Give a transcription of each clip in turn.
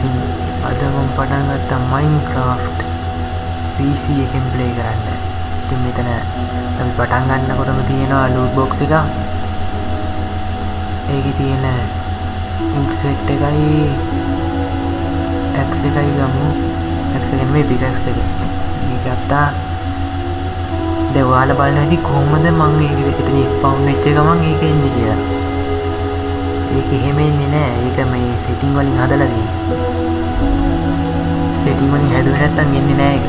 ඉතින් අද මම පටන් ගත්තා Minecraft PC එකෙන් ප්ලේ කරන්න. ඉතින් මෙතන අපි පටන් ගන්නකොටම තියෙනවා loot box එක. ඒකේ තියෙන wood set එකයි X එකයි ගමු. X එකෙන් මේ pickaxe එක. මේක ගත්තා. දැන් ඔයාලා බලන්න ඉතින් කොහොමද මම ඒක එතන ස්පවුන් වෙච්ච ගමන් ඒක එන්නේ කියලා. ඒක එහෙම එන්නේ නෑ. ඒක මේ setting වලින් හදලා තියෙන්නේ. setting වලින් හැදුවේ නැත්තම් එන්නේ නෑ ඒක.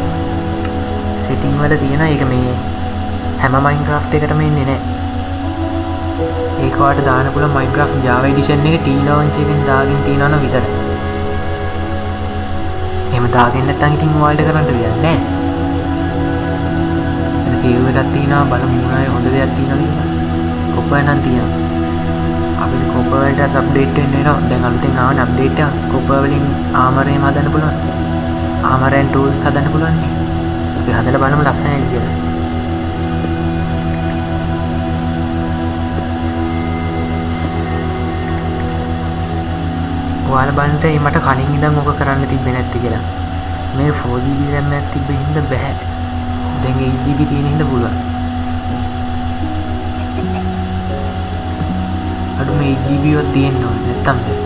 setting වල තියෙන ඒක මේ හැම Minecraft එකටම එන්නේ නෑ. ඒක ඔයාලට දාන්න පුළුවන් Minecraft Java edition එක T-Launch එකෙන් දාගෙන තියනවා නම් විතරයි. එහෙම දාගෙන නැත්තම් ඉතින් ඔයාලට කරන්න දෙයක් නෑ. එතන කේව් එකක් තියෙනවා බලමු මොනවා හොඳ දෙයක් තියෙනවද කියලා. කොපර් නම් තියෙනවා. අපිට කොපර් වලට අප්ඩේට් වෙන්න වෙනවා. දැන් අලුතෙන් ආවන අප්ඩේට් එක කොපර් වලින් ආමර් එහෙම හදන්න පුළුවන්. ආමර් and tools හදන්න පුළුවන් නේ. අපි හදලා බලමු ලස්සනයි කියලා. ඔයාලා බලන්න මට කලින් ඉඳන් ඕක කරන්න තිබ්බේ නැත්තේ කියලා. මේ 4GB RAM එකක් තිබ්බ හින්දා බෑ. දැන් 8GB තියෙන හින්දා පුළුවන්. අඩු මේ 8GB වත් තියෙන්න ඕනේ නැත්තම් බෑ.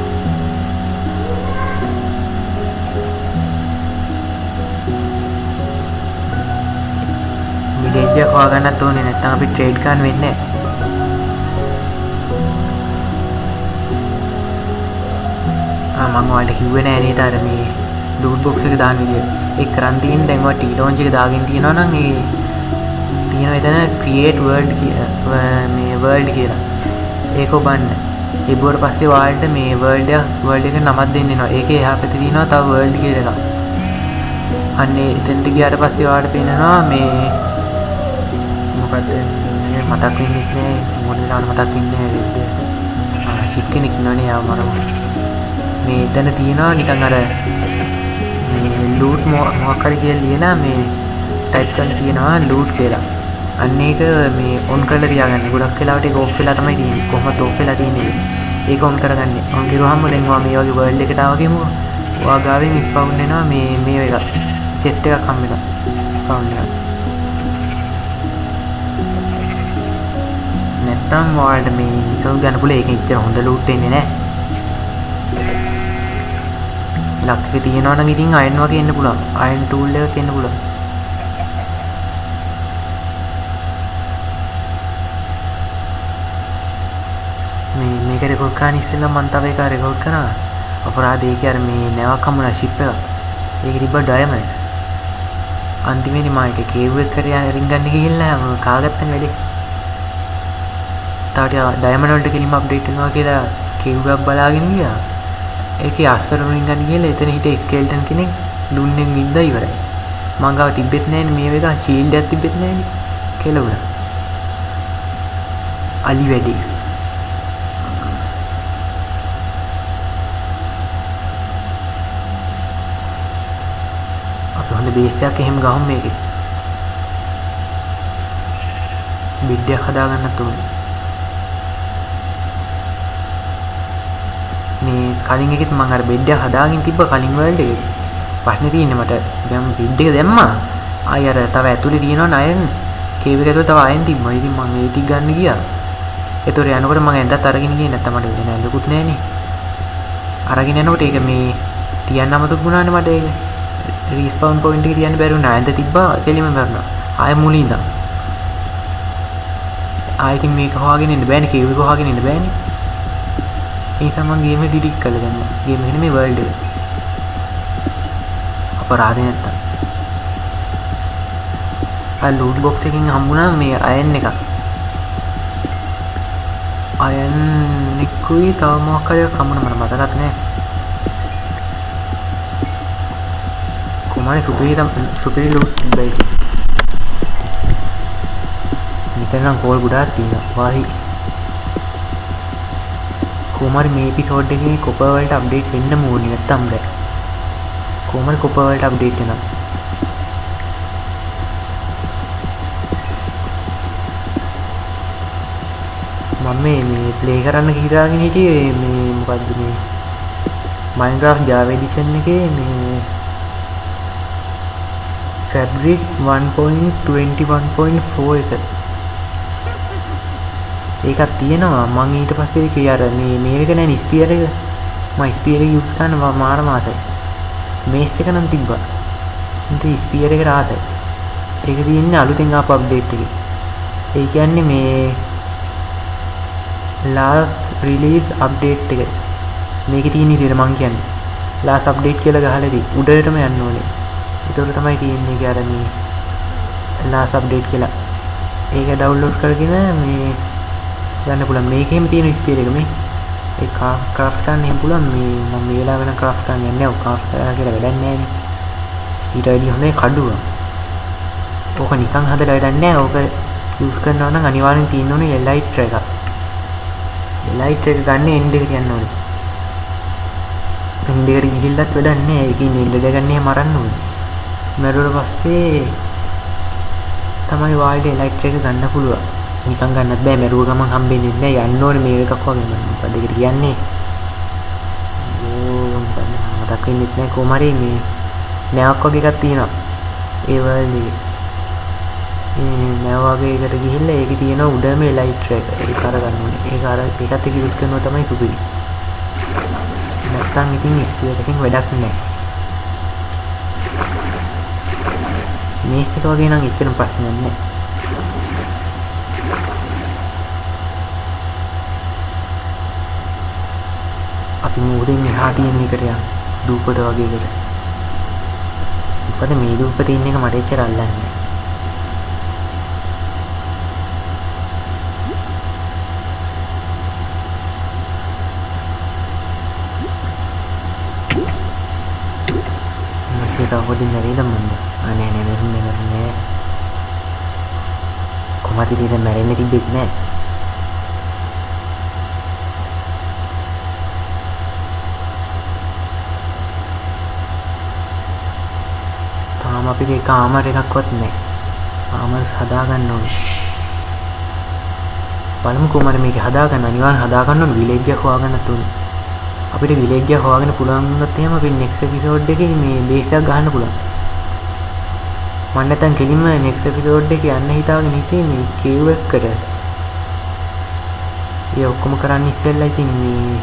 විලේජ් එක හොයාගන්නත් ඕනේ නැත්තම් අපි ට්‍රේඩ් ගන්න වෙන්නේ නැහැ. මම ඔයාලට කිව්වේ නෑ නේද අර මේ loot box එක දාන්න විදිය. ඒක කරන් තියෙන දැන් ඔය T-Launch එක දාගෙන තියෙනවා නම් ඒ තියෙනවා එතන create world මේ world කියලා. ඒක ඔබන්න. ඉබුවට පස්සේ ඔයාලට මේ world එක නමක් දෙන්න වෙනවා. ඒකේ එහා පැත්තේ තියෙනවා තව world කියලා එකක්. අන්නේ එතනට ගියාට පස්සේ ඔයාලට පේනවා මේ මොකද්ද මේ මතක් වෙන්නේ නැහැ. මොන වෙලාවට මතක් වෙන්නේ නැහැ. ship කෙනෙක් ඉන්නවනේ යාව මරමු. මේ එතන තියෙනවා නිකන් අර මේ loot මොකක් හරි කියලා ලියලා මේ ටයිප් කරලා තියෙනවා loot කියලා. අන්න ඒක මේ on කරලා තියාගන්න. ගොඩක් වෙලාවට ඒක off වෙලා තමයි තියෙන්නේ. කොහොමද off වෙලා තියෙන්නේ? ඒක on කරගන්න. on කරුවාම දැන් ඔයා මේ වගේ world එකට ආව ගේමු. ඔයා ගාවෙන් spawn වෙනවා මේ එක. chest එකක් හම්බ වෙනවා. spawn වෙනවා. නැත්තම් ඔයාලට මේ නිකන් ගන්න පුළුවන්. ඒක ඉච්චර හොඳ loot එන්නේ නැහැ. ලක් එක තියෙනවා නම් ඉතින් අයන් වගේ එන්න පුළුවන්. අයන් ටූල් එකක් එන්න පුළුවන්. මේක රෙකෝඩ් කරන්න ඉස්සෙල්ලා මම තව එකක් රෙකෝඩ් කරා. අපරාධේ කිය අර මේ නැවක් හම්බුණා ෂිප් එක. ඒක තිබ්බ ඩයමන්ඩ්. අන්තිමේදී මම ඒක කේව් එක කරේ රින් ගන්න ගිහිල්ලා කාගත්තනේ වැඩේ. තාට ඩයමන්ඩ් වලට කෙලින්ම අප්ඩේට් වෙනවා කියලා කේව් එකක් බලාගෙන ගියා. ඒකේ අස්තර රින් ගන්න ගිහලා එතන හිටිය ස්කෙල්ටන් කෙනෙක් දුන්නේ ඉඳලා ඉවරයි. මං ගාව තිබෙත් නැහැ මේ එක ෂීල්ඩ් එකක් තිබෙත් නැහැ කියලා වුණා. අලි වැඩි. අපි හොඳ බේස් එකක් එහෙම ගහමු මේකේ. බිඩ් එකක් හදාගන්නත් ඕනේ. මේ කලින් එකෙත් මම අර බෙඩ් එක හදාගෙන තිබ්බ කලින් වර්ල්ඩ් එකේ. ප්‍රශ්නේ තියෙන්නේ මට දැන් බෙඩ් එක දැම්මා. ආය අර තව ඇතුලේ තියෙනවා අයන් කේව් එක ඇතුලේ තව අයන් තිබ්බා. ඉතින් මම ඒ ටික ගන්න ගියා. ඒතොර යනකොට මම ඇඳත් අරගෙන ගියේ නැත්තම් මට වෙන ඇල්ලකුත් නැහනේ. අරගෙන යනකොට ඒක මේ තියන්න අමතක වුණානේ මට ඒක. රීස්පවුන් පොයින්ට් එක තියන්න බැරි වුණා. ඇඳ තිබ්බා කෙලිම මරනවා. ආය මුලින් ඉඳන්. ආයි ඉතින් මේක හොයාගෙන ඉන්න බෑනේ කේව් එක හොයාගෙන ඉන්න බෑනේ. ඒ තමයි ගේම ඩිලීට් කරලා දැම්මා. ගේම එක නෙමෙයි වර්ල්ඩ් එක. අපරාධේ නැත්තම්. ආ ලූට් බොක්ස් එකකින් හම්බුණා මේ අයන් එකක්. අයන් නිකුයි තව මොකක් හරි හම්බුණා මට මතකත් නෑ. කොහමද සුපිරි ලූට් බයි. මෙතන නම් කෝල් ගොඩාක් තියෙනවා. වාහි කොහමද මේ එපිසෝඩ් එකේ කොපර් වලට අප්ඩේට් වෙන්න ඕනේ නැත්තම් බෑ. කොහමද කොපර් වලට අප්ඩේට් වෙනවා? මම මේ ප්ලේ කරන්න හිතාගෙන හිටියේ මේ මොකද්ද මේ Minecraft Java edition එකේ මේ Fabric 1.21.4 එක ඒකක් තියෙනවා. මම ඊට පස්සේ ඒක අර මේක නෑ ස්පියර් එක. මම ස්පියර් එක යූස් කරනවා මාර මාසයි. මේස් එක නම් තිබ්බා. ඉතින් ස්පියර් එකට ආසයි. ඒක තියෙන්නේ අලුතෙන් ආපු අප්ඩේට් එකේ. ඒ කියන්නේ මේ last release update එක. මේකේ තියෙන විදිහට මං කියන්නේ last update කියලා ගහලාදී උඩටම යන්න ඕනේ. ඒතකොට තමයි තියෙන්නේ ඒක අර මේ last update කියලා. ඒක ඩවුන්ලෝඩ් කරගෙන මේ ගන්න පුළුවන්. මේකෙම තියෙන ස්පීඩ් එක මේ ඒ ක්‍රාෆ්ට් කරන්න එහෙම පුළුවන්. මේ මම මේ වෙලාව වෙන ක්‍රාෆ්ට් කරන්න යන්නේ නැහැ. ක්‍රාෆ්ට් කරලා කියලා වැඩක් නැහැ නේ. ඊට වැඩි හොඳයි කඩුව. ඕක නිකන් හදලා වැඩක් නැහැ. ඕක යූස් කරනවා නම් අනිවාර්යෙන් තියෙන්න ඕනේ එලයිට් එක. එලයිට් එක ගන්න එන්ඩ් එකට යන්න ඕනේ. එන්ඩ් එකට ගිහිල්ලත් වැඩක් නැහැ. ඒකේ එන්ඩ් එක ගන්න එහෙම මරන්න ඕනේ. මරුවට පස්සේ තමයි වාල්ට එලයිට් එක ගන්න පුළුවන්. නිකන් ගන්නත් බෑ. මරුව ගමන් හම්බෙන්නේ නැහැ. යන්න ඕනේ මේ එකක් වගේ මම මොකද ඒකට කියන්නේ. මතක් වෙන්නේ නැහැ කොහොම හරි මේ නැවක් වගේ එකක් තියෙනවා. ඒ වගේ නැව වගේ එකට ගිහිල්ලා ඒකේ තියෙන උඩම එලයිට් එක ඒක අරගන්න ඕනේ. ඒක අර ඒකත් එක්ක යූස් කරනවා තමයි සුපිරි. නැත්තම් ඉතින් ස්පීඩ් එකකින් වැඩක් නැහැ. මේක වගේ නම් එච්චර ප්‍රශ්නයක් නැහැ. අපි මොකදින් එහා තියෙන එකට යන්න. දූපත වගේ එකට. මොකද මේ දූපතේ ඉන්න එක මට එච්චර අල්ලන්නේ නැහැ. Aku dengerin temen tuh aneh-aneh merenya kok mati tidak merenya tibet nek තාම අපිට කාමර එකක්වත් නැහැ. කාමර හදාගන්න ඕනේ. බලමු කොහමද මේක හදාගන්න. අනිවාර්යෙන් හදාගන්න ඕනේ. විලේජ් එක හොයාගන්නත් ඕනේ. අපිට විලේජ් එක හොයාගෙන පුළුවන් වුණොත් එහෙම අපි next episode එකේ මේ බේස් එකක් ගන්න පුළුවන්. මම නැත්තම් කෙලින්ම next episode එකේ යන්න හිතාගෙන හිටියේ මේ cave එකකට. ඒ ඔක්කොම කරන්න ඉස්සෙල්ලා ඉතින් මේ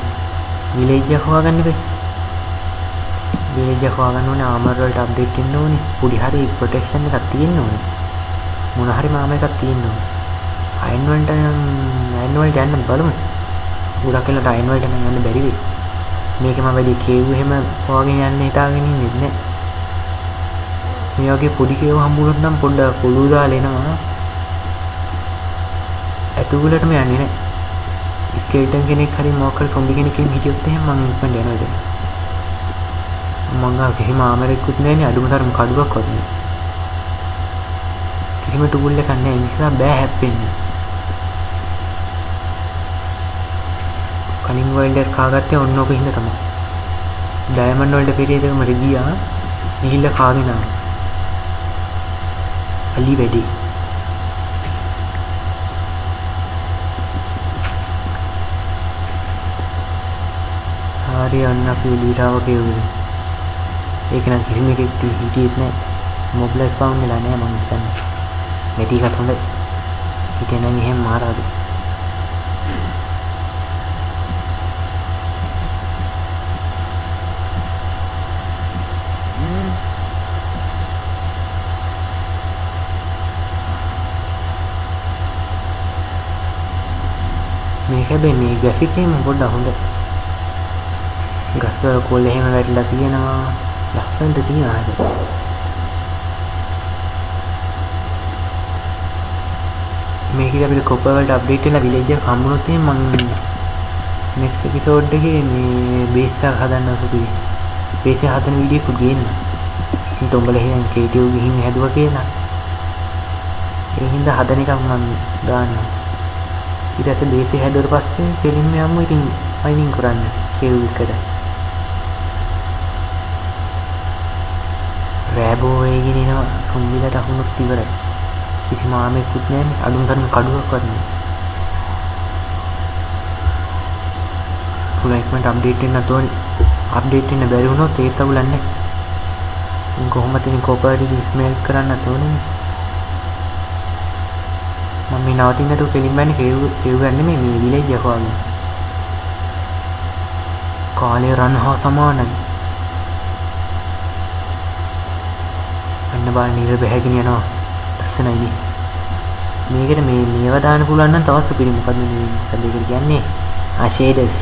විලේජ් එක හොයාගන්න ඉබේ. විලේජ් එක හොයාගන්න ඕනේ. ආමර් වලට අප්ඩේට් වෙන්න ඕනේ. පොඩි හරි ප්‍රොටෙක්ෂන් එකක් තියෙන්න ඕනේ. මොන හරි මාම එකක් තියෙන්න ඕනේ. අයන් වලට යන්න බලමු. ගොඩක් වෙලාවට අයන් වලට නම් යන්න බැරි වෙයි. මේකම වැඩි කේව් එහෙම හොයාගෙන යන්න හිතාගෙන ඉන්නේ නැහැ. මේ වගේ පොඩි කේව් හම්බුනොත් නම් පොඩ්ඩක් පොළු දාලා එනවා. ඇතුළටම යන්නේ නැහැ. ස්කෙල්ටන් කෙනෙක් හරි මොකක් හරි සොම්බි කෙනෙක් හිටියොත් එහෙම මං ඉක්මනට යනවා දැන්. මං ගාව කිසිම ආමරෙකුත් නැහැනේ. අඩුම තරම කඩුවක්වත් නැහැ. කිසිම ටූල් එකක් නැහැ. ඒ නිසා බෑ හැප්පෙන්න. කලින් වර්ල්ඩ් එක කාගත්තේ ඔන්න ඔක හින්දා තමයි. ඩයමන්ඩ් වලට පෙරේ දෙකම ගියා. ගිහිල්ලා කාගෙන ආවා. අලි වැඩි. හරි අන්න අපි එළියටව කියුවේ. ඒක නම් කිසිම එකෙක් හිටියෙත් නැහැ. මොබ්ලා ස්පවුන් වෙලා නැහැ මම හිතන්නේ. මෙටි එකත් හොඳයි. හිතේ නම් එහෙම මාරාද. මේක හැබැයි මේ ග්‍රැෆික් එකම පොඩ්ඩක් හොඳයි. ගස් වල කොළ එහෙම වැටිලා තියෙනවා. ලස්සනට තියෙනවා හැබැයි. මේකේ අපිට කොපර් වලට අප්ඩේට් වෙලා විලේජ් එක හම්බුනොත් එහෙනම් මම next episode එකේ මේ බේස් එක හදන්න සුපිරි. බේස් එක හදන වීඩියෝ එකක් ගේන්න. ඉතින් උඹලා එහෙනම් KTU ගිහින් හැදුවා කියලා. ඒ හින්දා හදන එකක් මම දාන්නම්. ඊට පස්සේ බේස් එක හැදුවට පස්සේ කෙලින්ම යමු ඉතින් මයිනින් කරන්න KTU එකට. රෑබෝ වේගෙන එනවා සොම්බිලට අහුනොත් ඉවරයි. කිසිම ආමෙකුත් නැහැ. අඳුන් තරම කඩුවක්වත් නැහැ. පුළුවන් ඉක්මනට අප්ඩේට් වෙන්න නැතෝනේ. අප්ඩේට් වෙන්න බැරි වුණොත් ඒත් අවුලන්නේ. කොහොමද ඉතින් කොපර් එක ස්මෙල් කරන්න තෝරන්නේ. මම මේ නවතින්න තු කෙලින් බෑනේ කෙව්වන්නේ මේ විලේජ් එක වගේ. කාලේ රන් හා සමානයි. අන්න බලන්න ඉර බැහැගෙන යනවා. ලස්සනයි නේ. මේකට මේව දාන්න පුළුවන් නම් තවත් සුපිරි. මොකද මේක කියන්නේ ෂේඩර්ස්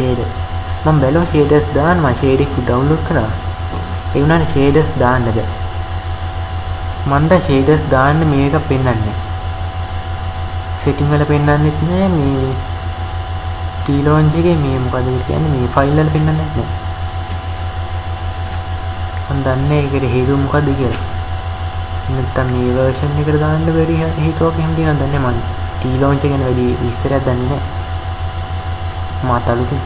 මම බැලුවා ෂේඩර්ස් දාන්න මම ෂේඩ් එක ඩවුන්ලෝඩ් කරා. ඒ වුණාට ෂේඩර්ස් දාන්න බෑ. මම දැන් ෂේඩර්ස් දාන්න මේක පෙන්වන්නේ නැහැ. සෙටින් වල පෙන්වන්නෙත් නෑ මේ ටී ලොන්ච් එකේ මේ මොකද කියන්නේ මේ ෆයිල් වල පෙන්වන්නෙත් නෑ. මම දන්නේ ඒකට හේතුව මොකද්ද කියලා. නැත්තම් මේ version එකට දාන්න බැරි හේතුවක් එහෙම තියෙනවද දන්නේ මම. ටී ලොන්ච් එක ගැන වැඩි විස්තරයක් දන්නේ නෑ. මාත් අලුතින්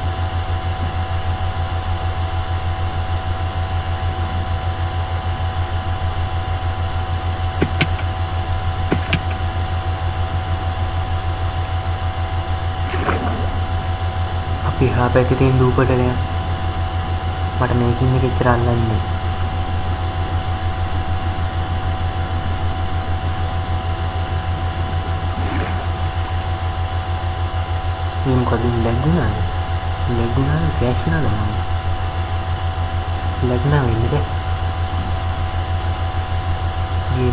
එහා පැත්තේ තියෙන දූපතට යන්න. මට මේකින් එක එච්චර අල්ලන්නේ. මේ මොකද ලැගුණාද? ක්‍රෑෂ් වුණාද මම? ලැගුණා වෙන්නේ බෑ.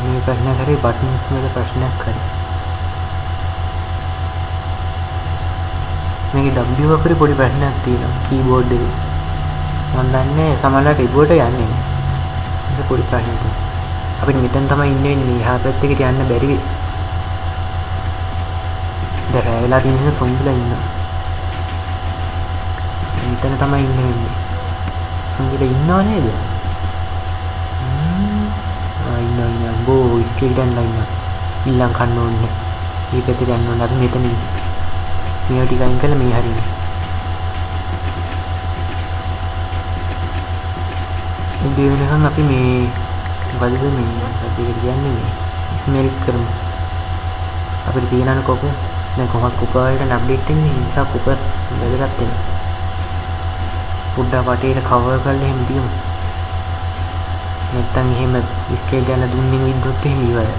මේ ප්‍රශ්න කරේ බටන්ස් වල ප්‍රශ්නයක් කරේ. මේකේ W වකරේ පොඩි ප්‍රශ්නයක් තියෙනවා කීබෝඩ් එකේ. මම දන්නේ සමහරවිට keyboard එක යන්නේ නැහැ. ඒක පොඩි ප්‍රශ්නයක් තියෙනවා. අපිට මෙතන තමයි ඉන්නේ එහා පැත්තකට යන්න බැරි වෙයි. දැන් රැ වෙලා තියෙන සොම්බිලා ඉන්නවා. මෙතන තමයි ඉන්නේ. සොම්බිලා ඉන්නව නේද? ඉන්නවා බෝ ස්කේටන් ලයින් ඉල්ලන් කන්න ඕනේ. මේ පැත්තට යන්න ඕනේ. අපි මෙතන ඉන්නේ. මේ ටික අයින් කළා මේ හරියට. උදේ වෙනකන් අපි මේ මොකදද මේ අපි කියන්නේ මේ ස්මෙල් කරමු. අපිට තියෙනන කොප දැන් කොහොමද කොප වලට අප්ඩේට් වෙන්නේ නිසා කොපස් වැදගත් වෙනවා. පොඩ්ඩක් වටේට කවර් කරලා එහෙම තියමු. නැත්තම් එහෙම ස්කේල් යන දුන්නින් විද්දොත් එහෙම ඉවරයි.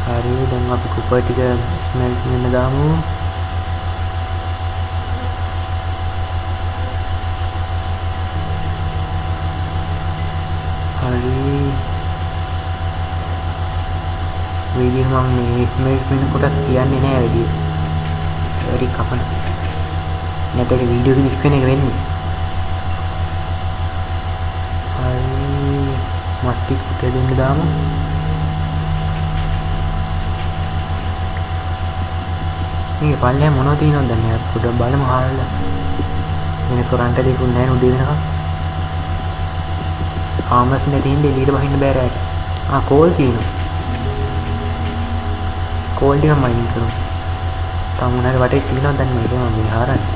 හරි දැන් අපි කුපර් ටික ස්මෙල් වෙන්න දාමු. හරි වීඩියෝ මම මේ ස්මෙල් වෙන කොටස් කියන්නේ නැහැ වැඩි කපන. නැත්නම් වීඩියෝ එක දික් වෙන එක වෙන්නේ. හරි මස්ටික් ටික දෙන්න දාමු. මේ පල්ලේ මොනවද තියෙනවද දන්නේ පොඩ්ඩක් බලමු හාල්ලා. වෙන කරන්ට් දෙකුත් නැහැ නේ උදේ වෙනකම්. ආමස් නැති හින්දා එළියට බහින්න බෑ රැට. කෝල් තියෙනවා. කෝල් ටික මයින් කරමු. තාම උනාට වටේ තියෙනවද දන්නේ මේක මම මේ හාරන්නේ.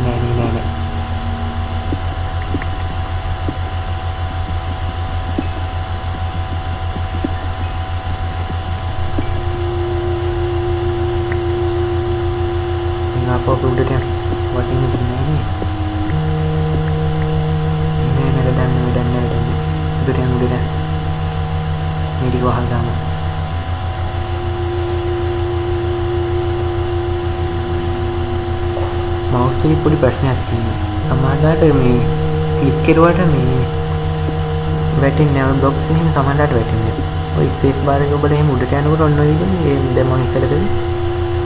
නෑ. apa udah kan buatin begini ini dan udah ini di bawah sana mouse ini pun dipasnya සමහරවිට මේ ක්ලික් කරුවාට මේ වැටෙන්නේ නැහැ බොක්ස් එකෙන් සමහරවිට වැටෙන්නේ. ඔය ස්පේස් බාර් එක ඔබට එහෙම උඩට යනකොට ඔන්න ඔය විදිහේ දැන් මම ඉස්සර කරේ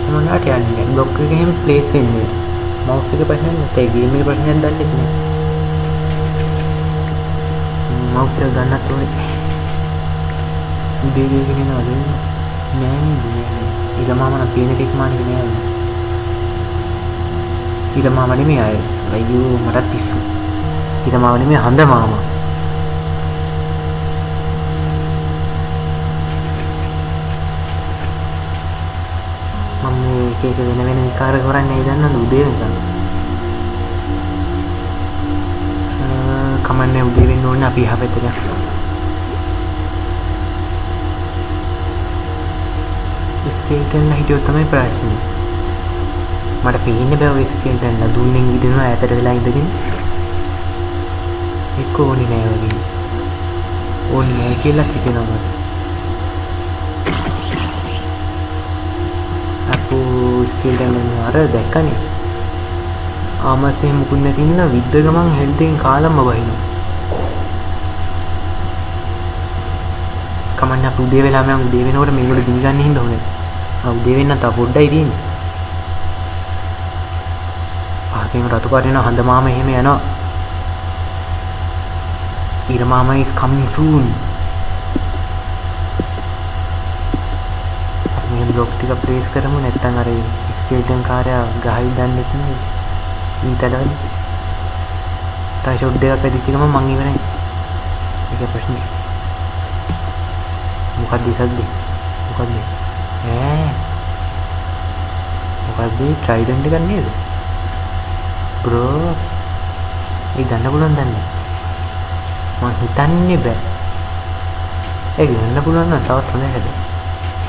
සමහරවිට යන්නේ බ්ලොක් එක එහෙම ප්ලේස් වෙන්නේ. මවුස් එක ප්‍රශ්නයක් නැත්නම් ගේම් එකේ ප්‍රශ්නයක් දැල්ලෙත් නෑ. මවුස් එක ගන්නත් ඕනේ. උදේ ගේගෙන යනවද නෑ නේද? ඊළමාම නම් පේන එකක් මානෙක නෑ. ඊළමාම නෙමෙයි ආයේ. අයියෝ මට පිස්සු. ඊළමාම නෙමෙයි හඳ මාමා. මම මේක වෙන විකාර කරන්නේ නැයි දන්නවද උදේ වෙනකන්. කමන්නේ උදේ වෙන්න ඕනේ අපි එහා පැත්තට. ස්කේට් කරන්න හිටියොත් තමයි ප්‍රශ්නේ. මට පේන්නේ බෑ ඔය ස්කෙල්ටන් ලා දුන්නෙන් විදිනවා ඈතට වෙලා ඉඳගෙන එක්ක ඕනේ නෑ වගේ ඕනේ නෑ කියලා හිතෙනවා මට අපෝ ස්කෙල්ටන් අර දැක්කනේ ආමසේ මුකුත් නැති ඉන්න විද්ද ගමන් හෙල්තෙන් කාලම්ම වහිනවා කමන්න අපු උදේ වෙලා මම උදේ වෙනකොට මේගොල්ලෝ ගිනි ගන්න හින්දා හොනේ උදේ වෙන්න තව පොඩ්ඩයි තියෙන්නේ ආතේම රතු පාට වෙනවා හඳ මාම එහෙම යනවා ඊර මාම is coming soon අපි මේ බ්ලොක් ටික ප්ලේස් කරමු නැත්නම් අර ස්කෙල්ටන් කාර්යය ගහයි දන්නෙත් නේ ඊතලවල තව ෂොට් දෙකක් ඇදිච්ච ගමන් මං ඉවරයි ඒක ප්‍රශ්නේ මොකක්ද ඉසද්ද මොකක්ද මොකක්ද ට්‍රයිඩන්ට් එකක් නේද බ්‍රෝ ඒ ගන්න පුළුවන් දන්නේ මං හිතන්නේ බෑ ඒක ගන්න පුළුවන් නම් තවත් හොඳයි හැබැයි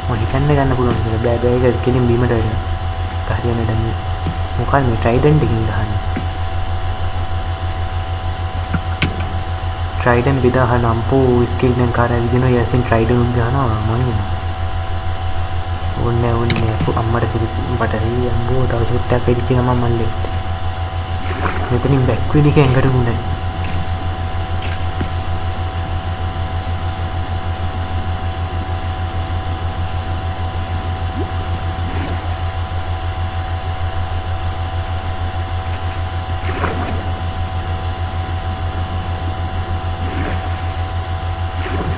මං හිතන්නේ ගන්න පුළුවන් කියලා බෑ ඒක කෙලින් බීමට වැටෙනවා හරියන්නේ දැන් මොකක්ද මේ ට්‍රයිඩන්ට් එකකින් ගහන්නේ ට්‍රයිඩන්ට් බෙදා නම්පෝ ස්කෙල්ටන් කාර්යය විදිනවා යසින් ට්‍රයිඩන්ට් උත් ගහනවා මං එනවා ඕන්නේ අම්මට සිරි බටරි අම්බෝ තව ෂොට් එකක් එදිච්ච ගමන් මම ලෙෆ්ට් මෙතනින් බැක් වෙන එක ඇඟට ගුණයි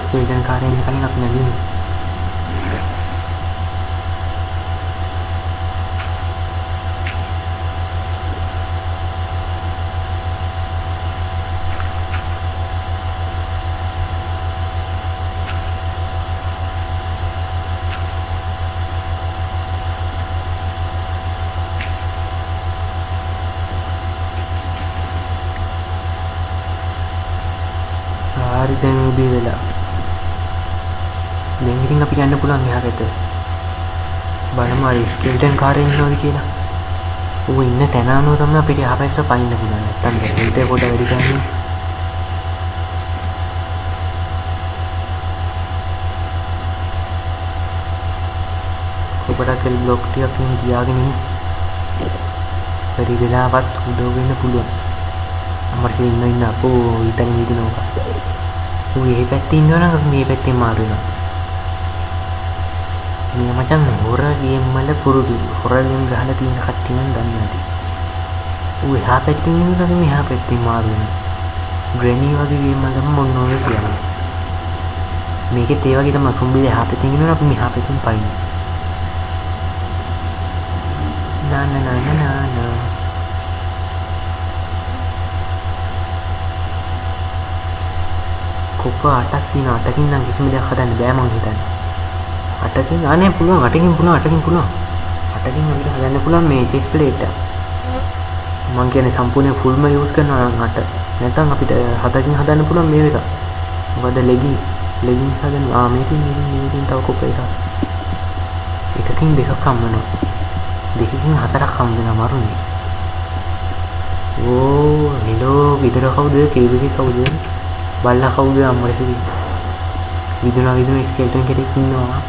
ස්කෙල්ටන් කාර්යයෙන් කලින් අපි නැගිමු හරි දැන් උදේ වෙලා දැන් ඉතින් අපිට යන්න පුළුවන් එහා පැත්තට බලමු අර ස්කෙල්ටන් කාර්යය ඉන්නවද කියලා ඌ ඉන්න තැන අනුව තමයි අපිට එහා පැත්තට පයින්න පුළුවන් නැත්තම් දැන් හිතේ පොඩ වැඩි ගන්න කොබඩ කෙල් බ්ලොක් ටිකක් තියාගෙන ඉන්න පරි වෙලාවත් උදව් වෙන්න පුළුවන් අමර්ෂි ඉන්න අපෝ ඊතන හිටිනවා ඌ මේ පැත්තේ ඉන්නවා නම් අපි මේ පැත්තෙන් මාරු වෙනවා මේ මචං හොර ගේම් වල පුරුදු හොර ගේම් ගහලා තියෙන කට්ටිය නම් දන්නේ නැති ඌ එහා පැත්තෙන් ඉන්නවා නම් මෙහා පැත්තෙන් මාරු වෙනවා ග්‍රැනි වගේ ගේම් වල තමයි මොන ඕනේ කියන්නේ මේකෙත් ඒ වගේ තමයි සොම්බිල එහා පැත්තෙන් ඉන්නවා අපි මෙහා පැත්තෙන් පයින් නා කොප 8ක් තියෙනවා 8කින් නම් කිසිම දෙයක් හදන්න බෑ මං හිතන්නේ 8කින් අනේ පුළුවන් 8කින් පුළුවන් 8කින් අපිට හදන්න පුළුවන් මේ චෙස් ප්ලේට් එක මං කියන්නේ සම්පූර්ණ ෆුල්ම යූස් කරනවා නම් 8 නැත්නම් අපිට 7කින් හදන්න පුළුවන් මේ එක මොකද ලෙගින් හදන්න මේකෙන් තව කොප එකකින් දෙකක් හම්බෙනවා දෙකකින් 4ක් හම්බ වෙනවා මරුනේ ඕ හෙලෝ විතර කවුද කේබිකේ කවුද බල්ලා කවුද අම්මට විදුනා ස්කෙල්ටන් කෙනෙක් ඉන්නවා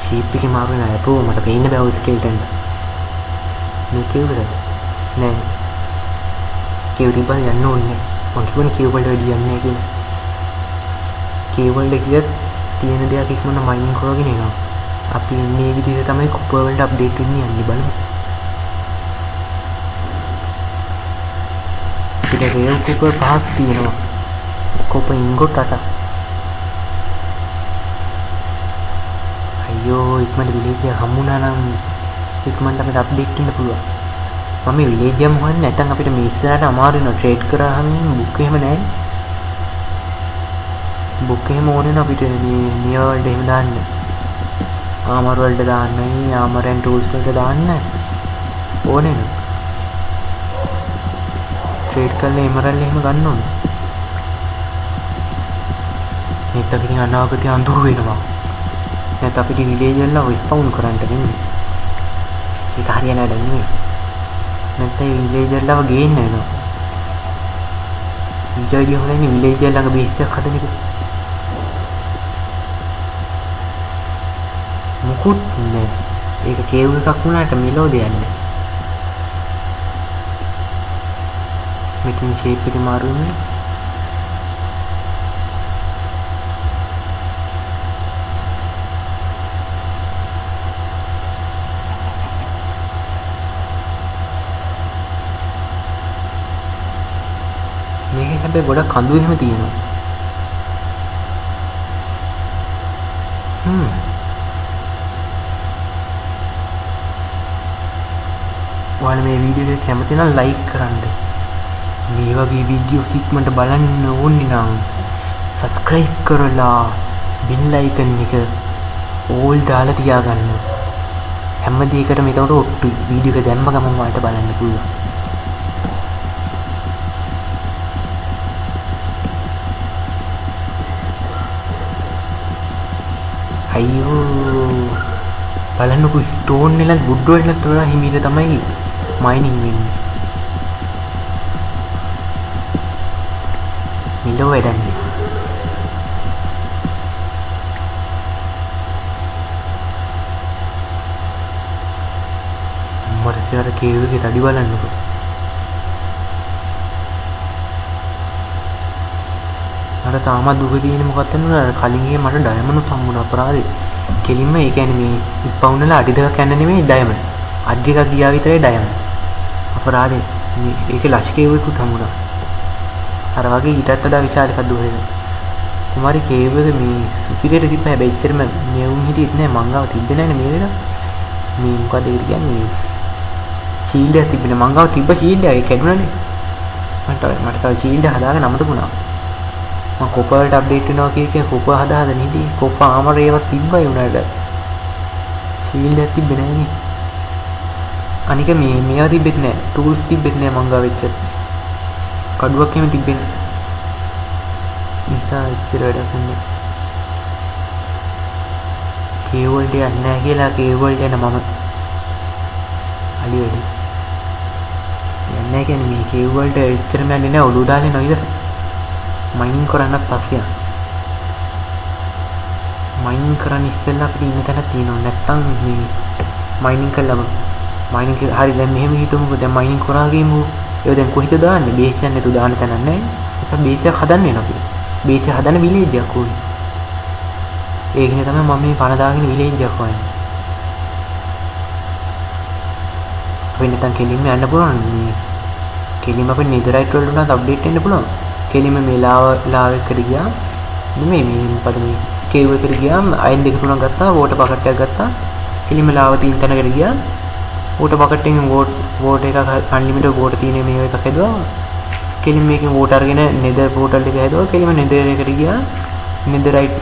ෂීප් එකේ මාරු වෙන අය පො මට පේන්න බෑ ඔය ස්කෙල්ටන් මේ කිව්වද නෑ කිව්වද බල යන්න ඕනේ මං කිව්වනේ කිව් වලට වැඩි යන්නේ නැහැ කියලා කිව් වලට ගියත් තියෙන දෙයක් ඉක්මන මයින් කරගෙන එනවා අපි මේ විදිහට තමයි කුපර් වලට අප්ඩේට් වෙන්න යන්නේ බලමු අපිට රේල් කුපර් පහක් තියෙනවා කොප ඉංගොට් 8 අයියෝ ඉක්මනට විලේජ් එක හම්බුණා නම් ඉක්මනට අපිට අප්ඩේට් වෙන්න පුළුවන් මම මේ විලේජ් එකම හොයන්නේ නැත්නම් අපිට මේ ඉස්සරහට අමාරු වෙනවා ට්‍රේඩ් කරාම බුක් එහෙම නැහැ බුක් එහෙම ඕනේ නේ අපිට මේ වලට එහෙම දාන්න ආමර් වලට දාන්නයි ආමර් ඇන්ඩ් ටූල්ස් වලට දාන්න ඕනේ නේ ට්‍රේඩ් කරලා එමරල්ල එහෙම ගන්න ඕනේ නැත්නම් ඉතින් අනාගතේ අඳුර වෙනවා නැත්නම් අපිට විලේජ් වල ස්පවුන් කරන්න වෙන්නේ ඒක හරියන වැඩ නෙමෙයි. නැත්නම් විලේජර් ලව ගේන්න වෙනවා. ඊට වැඩිය හොඳන්නේ විලේජර් ළඟ බේස් එකක් හදන එක. මුකුත් නෑ. ඒක කේව් එකක් වුණාට මෙලෝ දෙයක් නෑ. මෙතන ෂේප් එක මාරු වෙනවා. මේකේ හැබැයි ගොඩක් කඳු එහෙම තියෙනවා. ඔයාලා මේ වීඩියෝ එක කැමති නම් ලයික් කරන්න. මේ වගේ වීඩියෝස් ඉක්මනට බලන්න ඕනේ නම් subscribe කරලා bell icon එක all දාලා තියාගන්න. හැම දෙයකටම එතකොට ඔට්ටුයි. වීඩියෝ එක දැම්ම ගමන් ඔයාලට බලන්න පුළුවන්. අයියෝ බලන්නකෝ ස්ටෝන් වල වුඩ් වලට වඩා හිමීට තමයි මයිනින් වෙන්නේ. මිලෝ වැඩන්නේ. අම්මරසියාර කේව් එකේ තඩි බලන්නකෝ. මට තාමත් දුක තියෙන්නේ මොකක්ද නේද? කලින් ගියේ මට ඩයමන්ඩ් හම්බුණා අපරාධේ. කෙලින්ම ඒ කියන්නේ මේ ස්පවුන් වල අඩි දෙකක් යන්න නෙමෙයි ඩයමන්ඩ්. අඩි එකක් ගියා විතරයි ඩයමන්ඩ්. අපරාධේ. ඒකේ ලෂ්කේවෙකුත් හම්බුණා. අර වගේ ඊටත් වඩා විශාල එකක් දුවේද. කුමාරි කේව් එක මේ සුපිරියට තිබ්බ හැබැයි එච්චරම මෙවුන් හිටියෙත් නෑ මංගාව තිබ්බේ නෑනේ මේ වෙලාව. මේ මොකද ඒකට කියන්නේ ෂීල්ඩ් එක තිබ්බනේ මංගාව තිබ්බ ෂීල්ඩ් එක ඒක කැඩුණානේ. මට තව ෂීල්ඩ් හදාගෙන අමතකුණා. මම කොප වලට අප්ඩේට් වෙනවා කිය කොප හදාගෙන හිටියේ. කොප ආමර ඒවත් තිබ්බයි උනාට. ෂීල්ඩ් එකක් තිබ්බේ නෑනේ. අනික මේවා තිබෙත් නෑ. ටූල්ස් තිබෙත් නෑ මංගාව වෙච්ච. කඩුවක් එහෙම තිබෙන්නේ. නිසා ඉච්චර වැඩක් නෑ. කේව් වලට යන්නේ නෑ කියලා කේව් වලට යන මම අලි වැඩි. යන්නේ නෑ කියන්නේ මේ කේව් වලට ඉච්චරම යන්නේ නෑ ඔලුව දාලා නේද? මයිනින් කරන්න පස්සේ මයිනින් කරන්න ඉස්සෙල්ලා අපිට ඉන්න තැන තියෙනවා. නැත්තම් මේ මයිනින් කළාම මයිනින් හරි දැන් මෙහෙම හිතමුකෝ දැන් මයිනින් කරා ගියමු. ඒක දැන් කොහෙද දාන්නේ? බේස් එකක් නැතු දාන්න තැනක් නැහැ. නිසා බේස් එකක් හදන්න වෙනවා අපිට. බේස් එක හදන්න විලේජ් එකක් ඕනේ. ඒකනේ තමයි මම මේ පණ දාගෙන විලේජ් එකක් හොයන්නේ. අපි නැත්තම් කෙලින්ම යන්න පුළුවන්. මේ කෙලින්ම අපේ නෙදරයිට් වලට උනත් අප්ඩේට් වෙන්න පුළුවන්. කෙලින්ම මේ ලාව එකට ගියා. නෙමෙයි මේ මොකද මේ කේව් එකට ගියාම අයන් දෙක තුනක් ගත්තා. වෝටර් බකට් එකක් ගත්තා. කෙලින්ම ලාව තියෙන තැනකට ගියා. වෝටර් බකට් එකෙන් වෝටර් එකක් අන්ලිමිටඩ් වෝටර් තියෙන මේ එකක් හැදුවා. කෙලින්ම මේකෙන් වෝටර් අරගෙන නෙදර් පෝටල් එක හැදුවා. කෙලින්ම නෙදර් එකට ගියා. නෙදරයිට්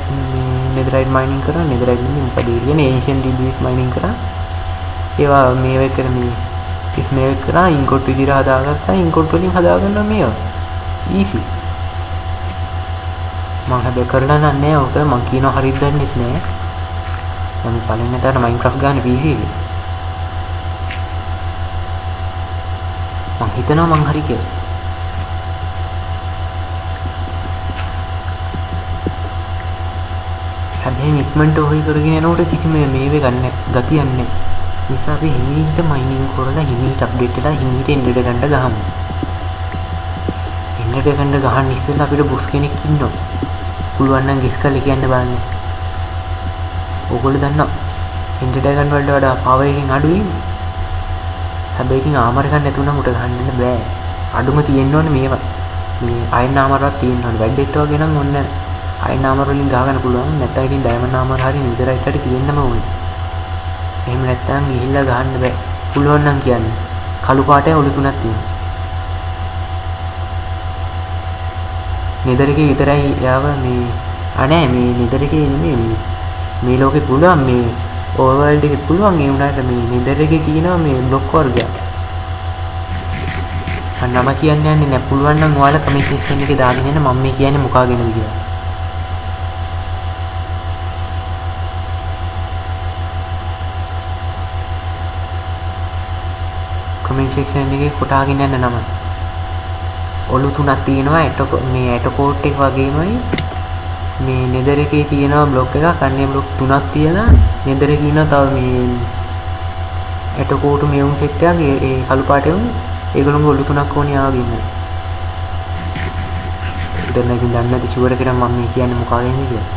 මයිනින් කරා. නෙදරයිට් නෙමෙයි මොකද ඒ කියන්නේ ඒන්ෂන්ට් ඩීබීස් මයිනින් කරා. ඒවා මේව එකට මේ ස්මෙල් කරා ඉන්කොට් විදිහට හදාගත්තා. ඉන්කොට් වලින් හදාගන්නවා මේවා. ඊසි. මම හැබැයි කරලා නෑ ඔක මම කියනවා හරියට දන්නෙත් නෑ. මම පළවෙනි දාට මයින්ක්‍රාෆ්ට් ගන්න PC එකේ. මම හිතනවා මං හරි කියලා. හැබැයි ඉක්මනට හොයි කරගෙන යනකොට කිසිම මේවේ ගන්න ගතියක් නෑ. නිසා අපි හිමීට මයිනින් කරලා හිමීට අප්ඩේට් වෙලා හිමීට එන්ඩර් ගන්න ගහමු. එන්ඩර් ගන්න ගහන්න ඉස්සෙල්ලා අපිට බොස් කෙනෙක් ඉන්නවා. පුළුවන් නම් ගෙස් කරලා කියන්න බලන්න. ඕගොල්ලෝ දන්නවා එන්ඩර් ගන්න වලට වඩා පවර් එකකින් අඩුයි. හැබැයි ඉතින් ආමර ගන්න නැතුව නම් උට ගන්න බෑ. අඩුම තියෙන්න ඕනේ මේවා. මේ අයන් ආමරවත් තියෙන්න ඕනේ. වැඩෙට් වගේ නම් ඔන්න අයන් ආමර වලින් ගහ ගන්න පුළුවන්. නැත්නම් ඉතින් ඩයමන්ඩ් ආමර හරි නිදරයිට් හරි තියෙන්නම ඕනේ. එහෙම නැත්නම් ගිහිල්ලා ගහන්න බෑ. පුළුවන් නම් කියන්නේ. කළු පාටේ ඔලු තුනක් තියෙනවා. නෙදර් එකේ විතරයි යාව මේ අනේ මේ නෙදර් එකේ නෙමෙයි මේ ලෝකේ පුළුවන් මේ ඕවර්ල්ඩ් එකේ පුළුවන් ඒ උනාට මේ නෙදර් එකේ තියෙනවා මේ බ්ලොක් වර්ගයක්. අන්නම කියන්නේ නැහැ පුළුවන් නම් ඔයාලා කමෙන්ට් සෙක්ෂන් එකේ දාගෙන යන්න මම මේ කියන්නේ මොකාගෙනද කියලා. කමෙන්ට් සෙක්ෂන් එකේ කොටාගෙන යන්න නම. ඔලු තුනක් තියෙනවා. මේ ඇටකෝට් එක වගේමයි මේ නෙදර් එකේ තියෙනවා බ්ලොක් එකක්. අන්නේ බ්ලොක් තුනක් තියලා නෙදර් එකේ ඉන්න තව මේ ඇටකෝට් මෙවුන් සෙට් එකක් ඒ කළු පාට එවුන් ඒගොල්ලෝගේ ඔලු තුනක් ඕනේ ආවගෙන. දැන් ඉතින් දන්නේ නැති ෂුවර් එකට මම මේ කියන්නේ මොකක්ද කියලා.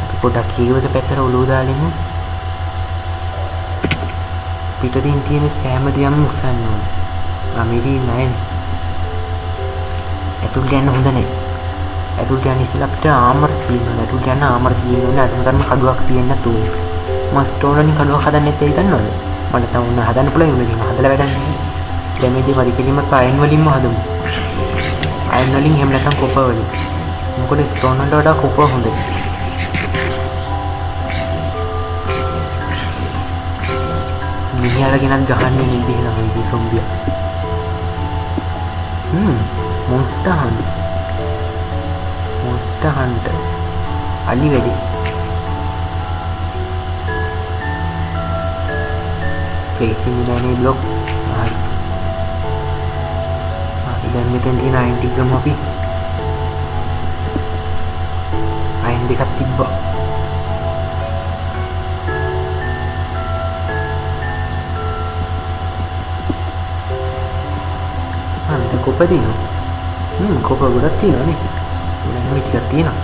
අපි පොඩ්ඩක් කීවක පැත්තට ඔලුව දාලෙමු. පිටින් තියෙන සෑම දෙයක්ම උස්සන්න ඕනේ. මේකේ නෑ. ඇතුළට යන්න හොඳ නෑ. ඇතුළට යන්න ඉස්සෙල්ලා අපිට ආමර් තියෙනවා. ඇතුළට යන්න ආමර් තියෙනවා. අරමුතරම කඩුවක් තියෙන්න නැතුව. මම ස්ටෝන් වලින් කඩුවක් හදන්න නැත්තේ හිතන්නවද? මට තව උන්න හදන්න පුළුවන් ඉන්නේ. හදලා වැඩක් නෑ. දැන් ඉතින් වැඩි කෙලින්ම අයන් වලින්ම හදමු. අයන් වලින් එහෙම නැත්නම් කොපර් වලින්. මොකද ස්ටෝන් වලට වඩා කොපර් හොඳයි. මිනිහාරගෙනත් ගහන්නේ නේ ඉතින් මේ සොම්බියා. Monster Hunter Ali වැඩි. placing නෑනේ බ්ලොක්. හරි. දැන් මෙතෙන් තියෙන අයන් ටික ගමු අපි. අයන් දෙකක් තිබ්බා. මෙතන කොප තියෙනවා. කොප ගොඩක් තියෙනවා නේ. ගොඩක් මේ ටිකක් තියෙනවා.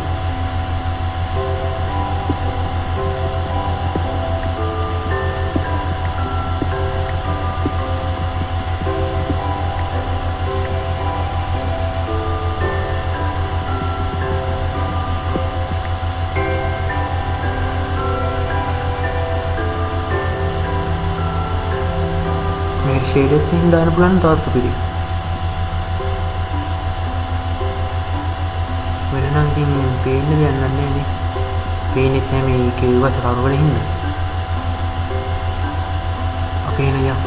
මේ ෂේඩර්ස් එකෙන් දාන්න පුළුවන් තවත් සුපිරි. වෙනනම් ඉතින් පේන්න දෙයක් නැහැ නේ. පේන්නෙත් නැහැ මේ කෙව්වස කරුවල හින්දා. අපේ නයා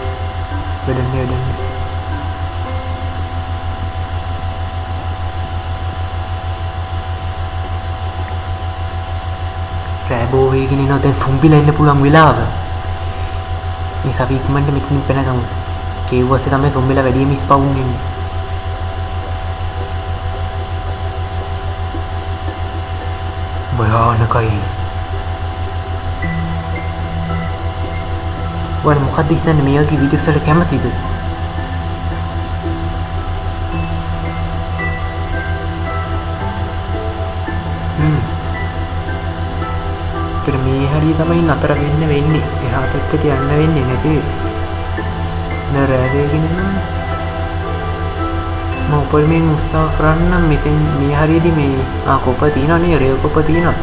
වැඩන්නේ. රෑබෝ වේගෙන එනවා දැන් සුම්බිලා එන්න පුළුවන් වෙලාව. මේ අපි ඉක්මනට මෙතනින් පැනගමු. කෙව්වසේ තමයි සුම්බිලා වැඩිම ස්පවුන් වෙන්නේ. භයානකයි. වань මොකක්ද හිතන්නේ මේ වගේ වීඩියෝස් වල කැමතිද? අපිට මේ හරිය තමයි නතර වෙන්නේ. එහා පැත්තට යන්න වෙන්නේ නැති වෙයි. නෑ රෑ වේගෙන යනවා. මම උපරිමයෙන් උත්සාහ කරන්න මෙතෙන් මේ හරියදී මේ කොප තියෙනවා නේ රේව කොප තියෙනවා.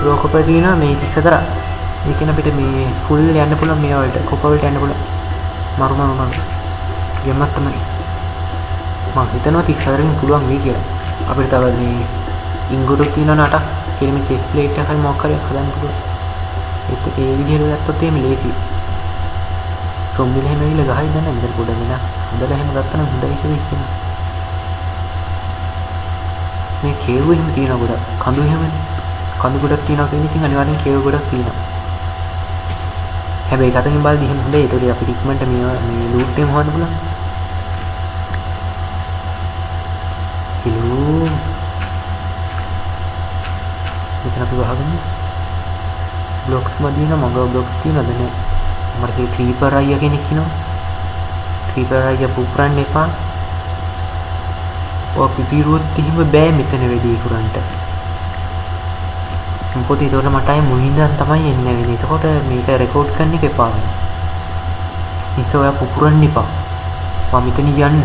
රෝ කොප තියෙනවා මේ 34. ඒ කියන්නේ අපිට මේ ෆුල් යන්න පුළුවන් මේ වලට කොප වලට යන්න පුළුවන්. මරු. ගෙම්මක් තමයි. මම හිතනවා 34කින් පුළුවන් වෙයි කියලා. අපිට තව මේ ඉංගුඩු තියෙනවා නට කෙලිම චෙස් ප්ලේට් එකක් හරි මොකක් හරි හදන්න පුළුවන්. ඒ විදිහට ගත්තොත් එහෙම ලේසියි. සොම්බිල එහෙම ඇවිල්ලා ගහයි දන්නේ නැහැ. මෙතන පොඩ වෙනස්. හොඳලා එහෙම ගත්තා නම් හොඳයි කියලා හිතෙනවා. මේ කේව් එහෙම තියෙනවා ගොඩක්. කඳු එහෙමනේ. කඳු ගොඩක් තියෙනවා කියන්නේ ඉතින් අනිවාර්යෙන් කේව් ගොඩක් තියෙනවා. හැබැයි කතකින් බලද්දි එහෙම හොඳයි. ඒතකොට අපිට ඉක්මනට මේ ලූට් එකම හොයන්න පුළුවන්. හිලෝ. මෙතන අපි වහගමු. බ්ලොක්ස් මදිනා මග බ්ලොක්ස් තියෙනවද නේ? මට ක්‍රීපර් අයියා කෙනෙක් ඉන්නවා. ක්‍රීපර් අයියා පුපුරන්න එපා. ඔය පිපිරුවොත් එහෙම බෑ මෙතන වැඩි කරන්ට. මොකද ඒතකොට මට අය මුලින්දන් තමයි එන්න වෙන්නේ. එතකොට මේක රෙකෝඩ් කරන්න එක එපා වෙනවා. ඉතින් ඔයා පුපුරන්න එපා. මම මෙතන යන්න.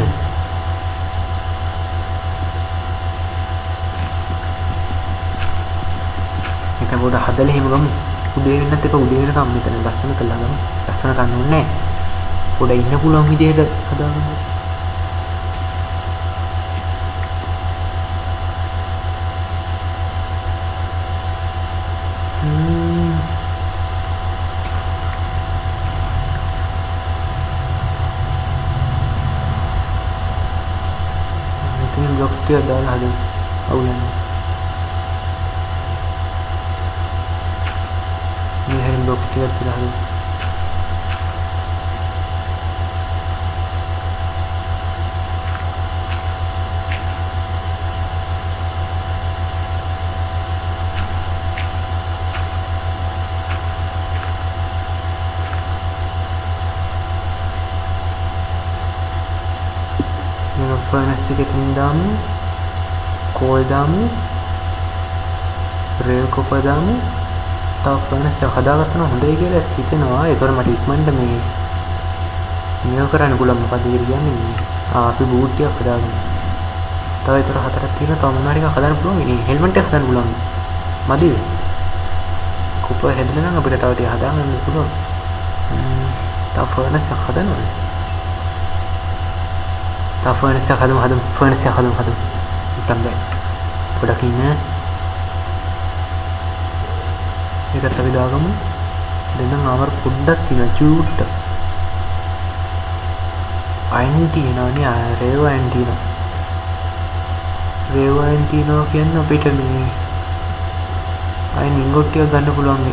මේක පොඩ හදලා එහෙම ගමු. උදේ වෙන්නත් එපා. උදේ වෙනකම් මෙතන ලස්සන කළා ගමු. ලස්සන කන්න ඕනේ නැහැ. පොඩ ඉන්න පුළුවන් විදිහට හදාගමු. මෙතන බ්ලොක්ස් ටික දාලා හදමු. අවුලන්නේ. මේ හැරි බ්ලොක් ටිකක් තියලා හදමු. දැන් ෆර්නස් එකේ තින් දාමු. කෝල් දාමු. රේල් කොපර් දාමු. තව ෆර්නස් එක හදාගත්තා නම් හොඳයි කියලා හිතෙනවා. ඒතකොට මට ඉක්මනට මේක කරන්න පුළුවන්. මොකද කියන්නේ මේ අපි බූට් ටිකක් හදාගමු. තව ඒතර හතරක් තියෙනවා. තව මොනවා ටිකක් හදන්න පුළුවන්. මේ හෙල්මට් එක හදන්න පුළුවන්. මදිද? කොපර් හැදෙලා නම් අපිට තව ටික හදාගන්න පුළුවන්. තව ෆර්නස් එකක් හදනවා. තව ෆර්නස් එකක් හදමු. ෆර්නස් එකක් හදමු. නැත්තම් බෑ. පොඩක් ඉන්න. ඒකත් අපි දාගමු. දැන් නම් ආවර පොඩ්ඩක් තියෙනවා චූට්. අයින් තියෙනවානේ රේව අයින් තියෙනවා. රේව අයින් තියෙනවා කියන්නේ අපිට මේ අයින් ඉන්ගොට් ටික ගන්න පුළුවන්.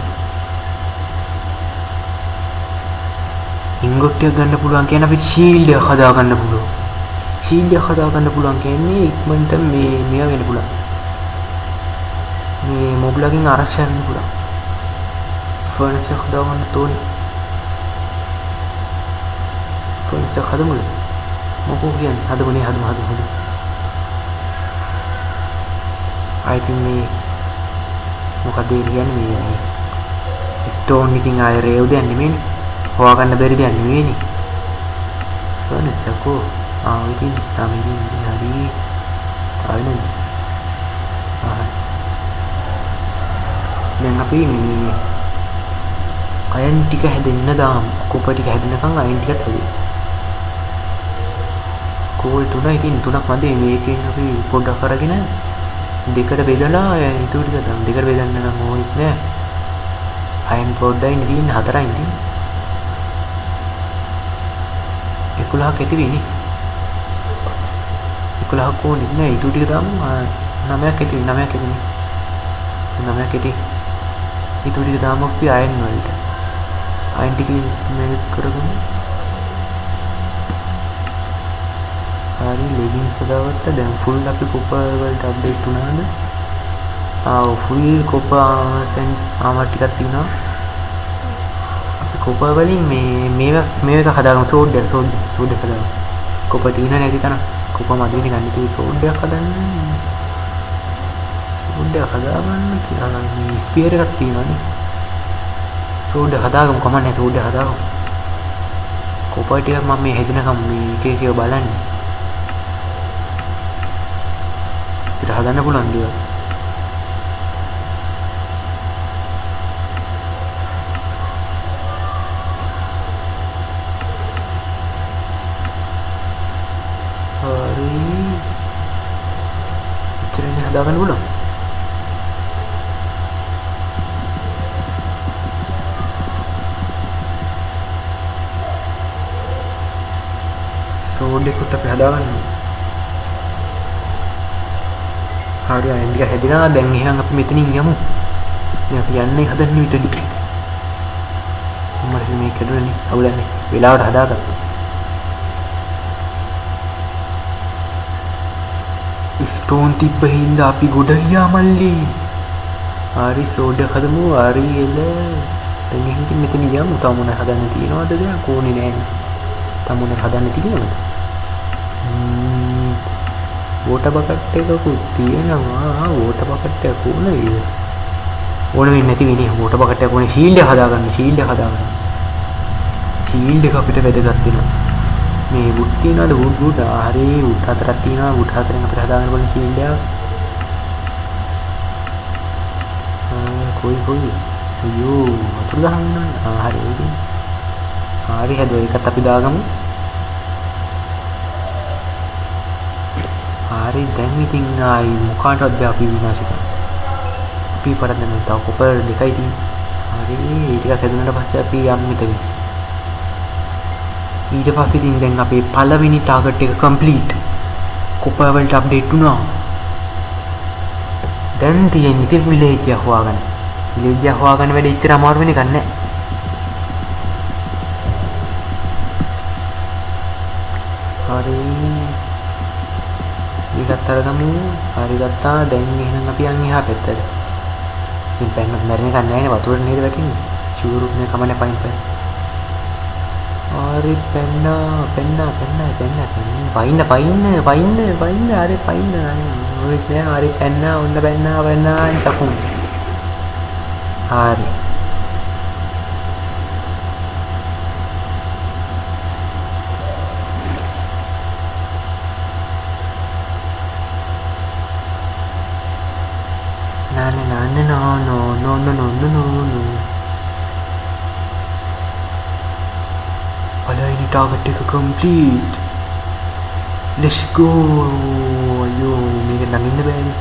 ඉන්ගොට් ටික ගන්න පුළුවන් කියන්නේ අපිට ෂීල්ඩ් එක හදා ගන්න පුළුවන්. ෂීල්ඩ් එක හදා ගන්න පුළුවන් කියන්නේ ඉක්මනට මේවා වෙන්න පුළුවන්. මේ මොබ්ලකින් ආරක්ෂා වෙන්න පුළුවන්. ෆර්නස් එක හදා ගන්න තෝරන. ෆර්නස් එක හදමුද? මොකෝ කියන්නේ? හදමු. I think මේ මොකද කියන්නේ මේ ස්ටෝන් එකකින් ආය රේව් දෙයක් නෙමෙයිනේ. හොයාගන්න බැරි දෙයක් නෙමෙයිනේ. ෆර්නස් එක ඉතින් තමයි හරි ආවෙ දැන් අපි මේ අයන් ටික හැදෙන්න දාමු. කොපර් ටික හැදෙනකන් අයන් ටිකත් හැදෙයි. කෝල් 3 ඉතින් 3ක් මදි. මේකෙන් අපි පොඩ්ඩක් අරගෙන දෙකට බෙදලා ඊටු ටික දාමු. දෙකට බෙදන්න නම් ඕනෙත් නෑ. අයන් පොඩ්ඩයි නෙදින් 4යි ඉතින් 11ක් ඇති වෙන්නේ. 11ක් ඕනෙත් නෑ. ඊටු ටික දාමු. 9ක් ඇති. ඊටු ටික දාමු අපි අයන් වලට. අයන් ටික මෙල්ට් කරගමු. හරි ලෙගින්ස් හදාගත්තා. දැන් ෆුල් අපි කොපර් වලට අප්ඩේට් වුණාද? ෆුල් කොපර් ආමර් ටිකක් තියෙනවා. අපි කොපර් වලින් මේක හදාගමු. සෝඩ් එක හදාගමු. කොපර් තියෙන නැති තරම් කොපර් මදිනේ ගන්න තියෙන්නේ. සෝඩ් එකක් හදන්න. සෝඩ් එක හදාගන්න කියලා මේ ස්පියර් එකක් තියෙනවානේ. සෝඩ් එක හදාගමු. කමන්නේ සෝඩ් එක හදාගමු. කොපර් ටික මම මේ හැදෙනකම් මේ එක බලන්නේ. අපිට හදන්න පුළුවන් දේවල්. හරි. ඉතින් හදාගන්න පුළුවන්. සෝඩ් එකත් අපි හදාගන්න. හරි අයින් ටික හැදිනා. දැන් එහෙනම් අපි මෙතනින් යමු. දැන් අපි යන්නේ හදන්නේ මෙතනින්. මම මේ කඩුවනේ අවුලන්නේ. වෙලාවට හදාගත්තා. ස්ටෝන් තිබ්බ හින්දා අපි ගොඩ ගියා මල්ලි. හරි සෝඩ් එක හදමු. හරි එල. දැන් එහෙනම් මෙතන යමු. තව මොනවද හදන්න තියෙනවද දැන්? කෝනේ නැහැ. තව මොනවද හදන්න තියෙනවද? වෝටර් බකට් එකකුත් තියෙනවා. වෝටර් බකට් එක ඕනේ. ඕන වෙන්නේ නැති වෙන්නේ. වෝටර් බකට් එක ඕනේ. ෂීල්ඩ් එක හදාගන්න. ෂීල්ඩ් එක අපිට වැදගත් වෙනවා. මේ වුඩ් තියනවාද? වුඩ් හරි වුඩ් 4ක් තියෙනවා. වුඩ් 4ෙන් අපිට හදාගන්න පුළුවන් ෂීල්ඩ් එක. කොයි අයියෝ වතුර දාන්න. හරි ඉතින්. හරි හැදුවා. ඒකත් අපි දාගමු. හරි දැන් ඉතින් ආයි මොකාටවත් බෑ අපි විනාශ කරන්න. අපි පරද්දන්න තව කොපර් දෙකයි තියෙන්නේ. හරි ඊට පස්සේ හදුනට පස්සේ අපි යම් මෙතන. ඊට පස්සේ ඉතින් දැන් අපේ පළවෙනි ටාගට් එක කම්ප්ලීට්. කොපර් වලට අප්ඩේට් වුණා. දැන් තියෙන්නේ ඉතින් විලේජ් එක හොයාගන්න. විලේජ් එක හොයාගන්න වැඩි ඉතර අමාරු වෙන්නේ නැහැ. හරි මේකත් අරගමු. හරි ගත්තා. දැන් එහෙනම් අපි යන් එහා පැත්තට. ඉතින් පැන්නත් මැරෙන එක නැහැ නේ. වතුරට නේද වැටෙන්නේ. ෂුවර් මේ කමනේ පයින් පැන්න. හරි පැන්න. පයින්න හරි පයින්න මොකද නෑ හරි පැන්නා ඔන්න පැන්නා චකුම් හරි no. Palaini target එක complete. Let's go. අයියෝ මේක නගින්න බෑනේ.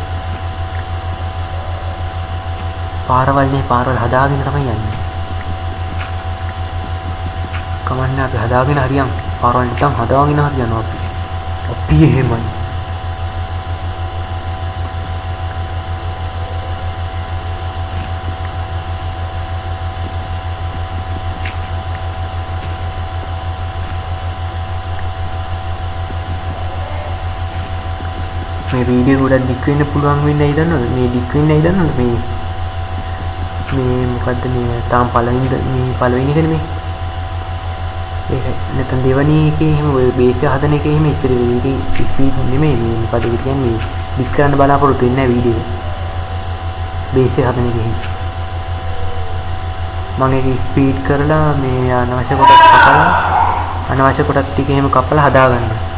පාරවල් හදාගෙන තමයි යන්නේ. කමන්නේ අපි හදාගෙන හරියම්. පාරවල් නැත්තම් හදාගෙන හරියනවා අපි. අපි එහෙමයි. මේ වීඩියෝ ගොඩක් දික් වෙන්න පුළුවන් වෙන්නේ ඇයි දන්නවද මේ දික් වෙන්නේ ඇයි දන්නවද මේ මොකද්ද මේ තාම පළවෙනි එකනේ මේ ඒක නැත්නම් දෙවනි එකේ එහෙම ඔය බේස් එක හදන එකේ එහෙම ඉතිරි වීඩියෝ ස්පීඩ් නෙමෙයි මේ මොකද්ද කියන්නේ මේ දික් කරන්න බලාපොරොත්තු වෙන්නේ නැහැ වීඩියෝ බේස් එක හදන එකේ මම ඒක ස්පීඩ් කරලා මේ අනවශ්‍ය කොටස් ටික එහෙම කපලා හදාගන්නවා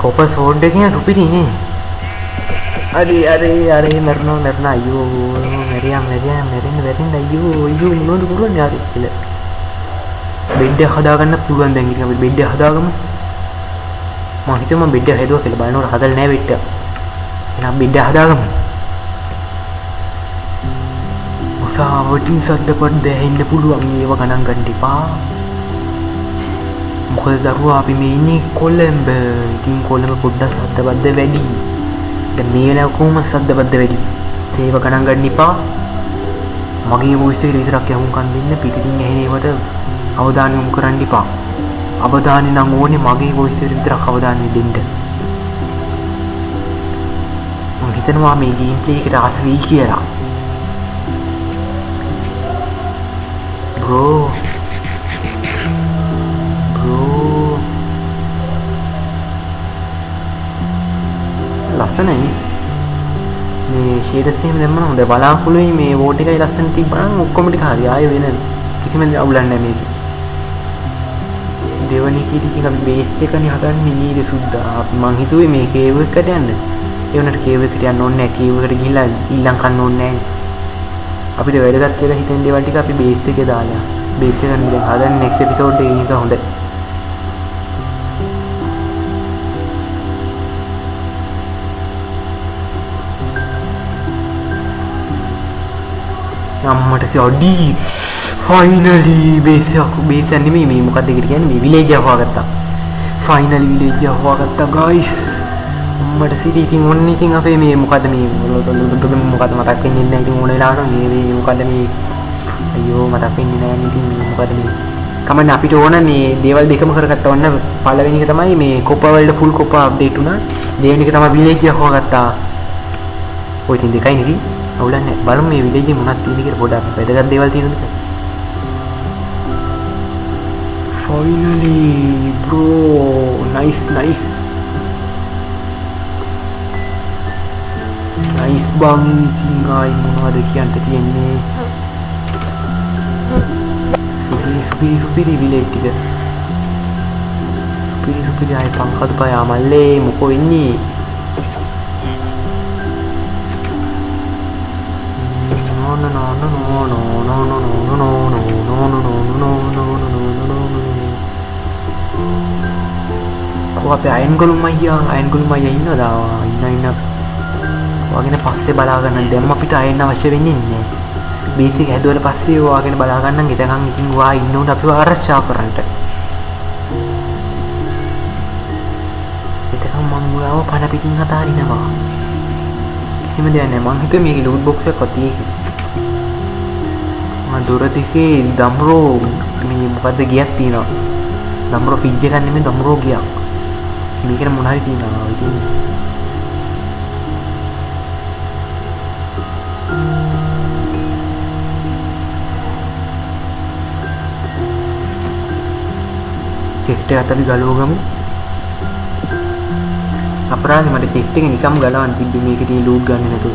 කොපර් සෝඩ් එකේ සුපිරිනේ අර මරනවා අයියෝ මැරෙන්න අයියෝ මොනවද කරන්නේ යාර කියලා බෙඩ් එක හදාගන්න පුළුවන් දැන් ඉතින් අපි බෙඩ් එක හදාගමු මම හිතුවා මම බෙඩ් එක හදුවා කියලා බලනකොට හදලා නැහැ බෙඩ් එක එහෙනම් බෙඩ් එක හදාගමු උසාවටින් සද්දපත් දැනෙන්න පුළුවන් ඒව ගණන් ගන්න එපා මොකද දරුවා අපි මේ ඉන්නේ කොළඹ. ඉතින් කොළඹ පොඩ්ඩක් සද්දබද්ද වැඩි. දැන් මේ වෙලාව කොහොම සද්දබද්ද වැඩි. ඒව ගණන් ගන්න එපා. මගේ වොයිස් එකට විතරක් යහුම්කන් දෙන්න පිටින් ඇහෙන ඒවට අවධානය යොමු කරන්න එපා. අවධානය නම් ඕනේ මගේ වොයිස් එකට විතරක් අවධානය දෙන්න. මම හිතනවා මේ ගේම් ප්ලේ එකට ආස වෙයි කියලා. බ්‍රෝ ලස්සනයි මේ ෂේඩස් එහෙම දැම්මම හොඳ බලාකුළුයි මේ වෝට් එකයි ලස්සන තිබ්බනම් ඔක්කොම ටික හරි ආයෙ වෙන කිසිම අවුලක් නැහැ මේකේ දෙවනි කීටි ටික අපි බේස් එකනේ හදන්නේ නීද සුද්දා මං හිතුවේ මේ කේව් එකට යන්න ඒ වුණාට කේව් එකට යන්න ඕනේ නැහැ කේව් එකට ගිහිල්ලා ඊළඟ කන්න ඕනේ නැහැ අපිට වැඩගත් කියලා හිතෙන දේවල් ටික අපි බේස් එකේ දාලා බේස් එක ගන්න දැන් හදන්නේ නෙක්ස්ට් එපිසෝඩ් එකේ එක හොඳයි අම්මට අඩි ෆයිනලි බේස් එක නෙමෙයි මේ මොකක්ද කියන්නේ මේ විලේජ් එක හොයාගත්තා ෆයිනලි විලේජ් එක හොයාගත්තා ගයිස් අම්මට සිටි ඉතින් ඔන්න ඉතින් අපේ මේ මොකද්ද මේ මොකද්ද මතක් වෙන්නේ නැහැ ඉතින් ඕන වෙලාවට මේ මොකද්ද මේ අයියෝ මතක් වෙන්නේ නැහැ නේ ඉතින් මේ මොකද්ද මේ කමන්න අපිට ඕන මේ දේවල් දෙකම කරගත්තා ඔන්න පළවෙනි එක තමයි මේ කොපා වලට ෆුල් කොපා අප්ඩේට් වුණා දෙවෙනි එක තමයි විලේජ් එක හොයාගත්තා ඔය ඉතින් දෙකයි නෙවි අවුලක් නැහැ බලමු මේ විලේජ් එකේ මොනවද තියෙන්නේ කියලා පොඩ්ඩක් වැදගත් දේවල් තියෙනවද කියලා finally bro nice bang ඉතින් ආයි මොනවද කියන්න තියෙන්නේ සුපිරි විලේජ් ටික සුපිරි ආයි පංකද පයා මල්ලේ මොකෝ වෙන්නේ කෝ අපේ අයන් ගොළුම් අයියා ඉන්නවද ඉන්න ඔයාගෙන පස්සේ බලා ගන්න දැන් අපිට අයන් අවශ්‍ය වෙන්නේ නැහැ බේසික් හැදුවට පස්සේ ඔයාගෙන බලා ගන්න ගෙතකන් ඉතින් ඔයා ඉන්න උන්ට අපිව ආරක්ෂා කරන්න ගෙතකන් මම ඔයාව පණ පිටින් අතාරිනවා කිසිම දෙයක් නැහැ මං හිතුවේ මේකේ ලූට් බොක්ස් එකක් තියෙයි දොර දෙකේ දම්රෝ මේ මොකද්ද ගියක් තියෙනවා දම්රෝ ෆ්‍රිජ් එකක් නෙමෙයි දම්රෝ ගියක් මේකට මොන හරි තියෙනවා ඉතින් චෙස්ට් එකත් අපි ගලවගමු. අපරාධ මට චෙස්ට් එක නිකම් ගලවන්න තිබ්බේ මේකේ තියෙන ලූට් ගන්න නැතුව.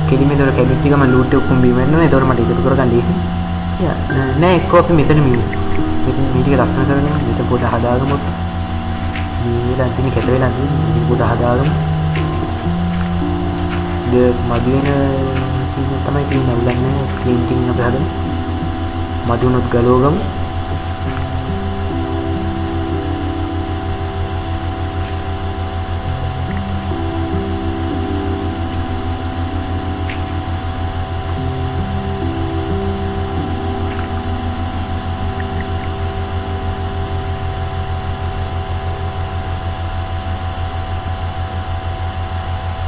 කෙලිම ඒතර කැබිනට් එක මම ලූට් එක ඔක්කොම බීම වෙනවා. ඒතර මට එකතු කරගන්න ලේසි. නෑ එක්කෝ අපි මෙතන මියු. මෙතන මේ ටික ලස්සන කරගෙන මෙතන පොඩ හදාගමු. මේලා තියෙන කැට වෙලා තියෙන මේ පොඩ හදාගමු. මදි වෙන සීන් එක තමයි තියෙන්නේ. අවුලන්නේ ටින් අපි හදමු. මදුනොත් ගලවගමු.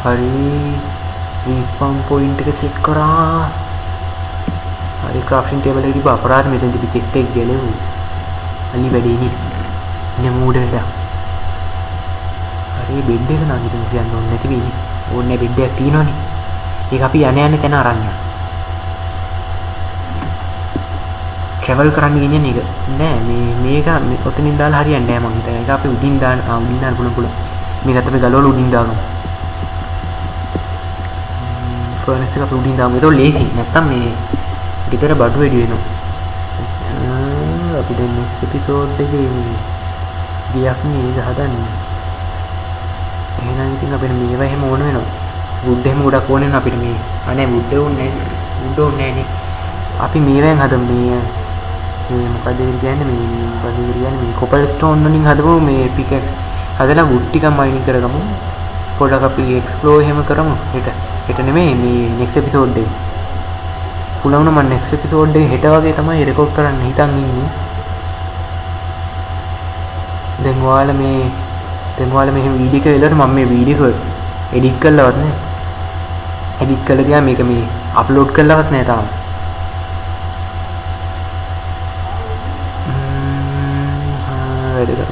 හරි රිස්පවුන් පොයින්ට් එක සෙට් කරා. හරි ක්‍රාෆ්ටින් ටේබල් එකේ තිබ්බ අපරාධ මෙතන තිබ්බ චෙස්ට් එක ගැලෙව්වා. අලි වැඩේ නේ. ඉන්නේ මූඩ වැඩ. හරි බෙඩ් එක නම් ඉතින් කියන්න ඕනේ නැති වෙන්නේ. ඕනේ බෙඩ් එකක් තියෙනවනේ. ඒක අපි යන්නේ තැන අරන් යන්න. ට්‍රැවල් කරන්න ගෙනියන්නේ ඒක. නෑ මේක ඔතනින් දාලා හරියන්නේ නෑ මං හිතන්නේ. ඒක අපි උඩින් දාන්න පුළුවන්. මේකත් අපි ගලවලා උඩින් දාගමු. ෆර්නස් එක අපි උඩින් දාමු. ඒක ලේසි. නැත්තම් මේ ගෙදර බඩු වැඩි වෙනවා. අපි දැන් next episode එකේ ගියක් නේද හදන්නේ. එහෙනම් ඉතින් අපිට මේවා එහෙම ඕන වෙනවා. වුඩ් එහෙම ගොඩක් ඕන වෙනවා අපිට මේ. අනේ වුඩ් ඕනේ නේ. අපි මේවෙන් හදමු මේ මොකද කියන්නේ මේ කොපල් ස්ටෝන් වලින් හදමු මේ පිකැක්ස්. හදලා වුඩ් ටිකක් මයිනින් කරගමු. පොඩක් අපි එක්ස්ප්ලෝර් එහෙම කරමු හෙට නෙමෙයි මේ next episode එකේ. පුළුවන් නම් next episode එකේ හෙට වගේ තමයි රෙකෝඩ් කරන්න හිතන් ඉන්නේ. දැන් ඔයාලා මේ වීඩියෝ එක එලවට මම මේ වීඩියෝ එක එඩිට් කරලවත් නෑ. එඩිට් කරලා තියා මේක මේ අප්ලෝඩ් කරලවත් නෑ තාම.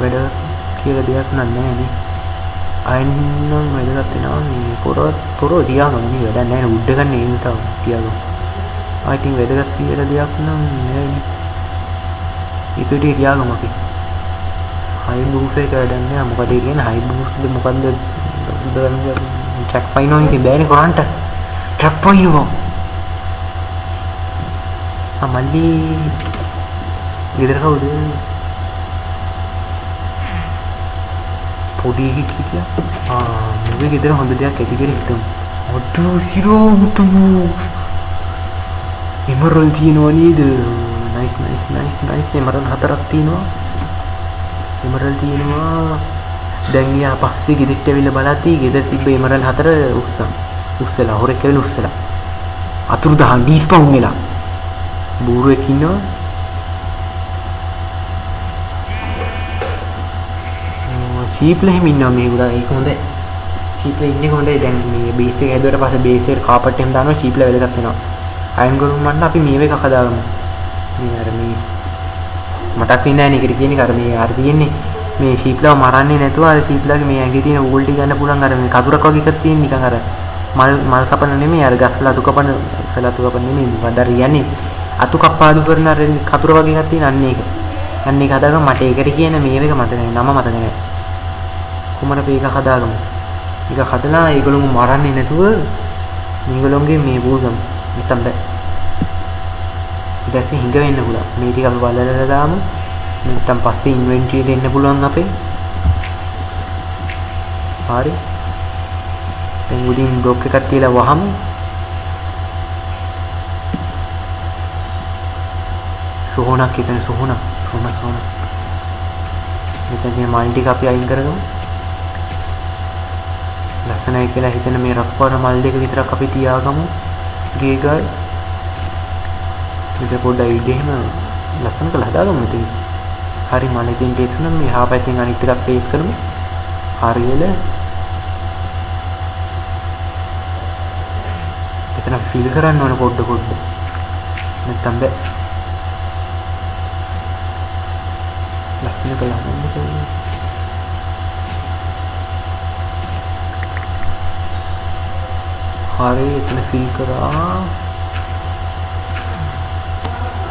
වැඩ කියලා දෙයක් නෑ නේ. අයන්නම් වැදගත් වෙනවා මේ පොරෝ තියාගමු නේ වැඩක් නැහැ නේ වුඩ් එක ගන්න එන්නේ තාම තියාගමු. I think වැදගත් කියලා දෙයක් නම් නෑ නේ. ඒක ටික තියාගමු අපි. හයි බූස් එක වැඩක් නෑ. මොකද ඒ කියන්නේ හයි බූස්ද මොකද්ද ට්‍රැක් පයින්නවා ඉතින් බෑනේ කරන්ට. ට්‍රැක් පයින්නවා. මල්ලි ගෙදර කවුද? පොඩි එකෙක් හිටියා. මුගේ ගෙදර හොඳ දෙයක් ඇති කියලා හිතමු. ඔට්ටු සිරෝ උටු. එමරල් තියෙනවා නේද? නයිස්. එමරල් 4ක් තියෙනවා. දැන් යා පස්සේ ගෙදරට ඇවිල්ලා බලද්දි ගෙදර තිබ්බ එමරල් 4 උස්සලා හොරෙක් ඇවිල්ලා උස්සලා. අතුරුදහන් ඩිස්පවුන් වෙලා. බූරුවෙක් ඉන්නවා. ෂීප්ලා එහෙම ඉන්නවා මේ ගුඩා. ඒක හොඳයි. ෂීප්ලා ඉන්නේ හොඳයි. දැන් මේ බේස් එක හැදුවට පස්සේ බේස් එකට කාපට් එහෙම දානවා. ෂීප්ලා වැදගත් වෙනවා. අයන් කරුම් මන්න අපි මේව එකක් හදාගමු. මේ අර මේ මතක් වෙන්නේ නැහැ නේ. ඒකට කියන්නේ අර මේ අර තියෙන්නේ මේ ෂීප්ලාව මරන්නේ නැතුව අර ෂීප්ලාගේ මේ ඇඟේ තියෙන ඕල් ටික ගන්න පුළුවන්. අර මේ කතුරක් වගේ එකක් තියෙන නිකන් අර මල් කපන නෙමෙයි අර ගස්ලා අතු කපන නෙමෙයි. මොකද අර යන්නේ අතු කප්පාදු කරන අර කතුර වගේ එකක් තියෙන අන්න ඒක හදාගමු. මට ඒකට කියන මේව එක මතක නැහැ. නම මතක නැහැ. කුමර මේක හදාගමු. මේක හදලා ඒගොල්ලෝ මරන්නේ නැතුව මේගොල්ලෝගේ මේ බූගම් නැත්තම් බෑ. ඊට පස්සේ හිඟ වෙන්න පුළුවන්. මේ ටික අපි බලලා දාමු. නැත්තම් පස්සේ ඉන්වෙන්ටරි දෙන්න පුළුවන් අපේ. හරි. දැන් උඩින් බ්ලොක් එකක් තියලා වහමු. සෝහනක් හිතන සෝහන. මෙතන මල් ටික අපි අයින් කරගමු. ලස්සනයි කියලා හිතන මේ රක්පාර මල් දෙක විතරක් අපි තියාගමු. ගේ ගල්. මෙතන පොඩ්ඩක් ඉඩ එහෙම ලස්සන කරලා හදාගමු ඉතින්. හරි මල් එකෙන් දෙතුන මේ හා පැත්තෙන් අනිත් එකක් ප්ලේස් කරමු. හරියල. මෙතන ෆිල් කරන්න ඕන පොඩ්ඩ. නැත්තම් බෑ. ලස්සන කළා නේද? හරි එතන ෆිල් කරා.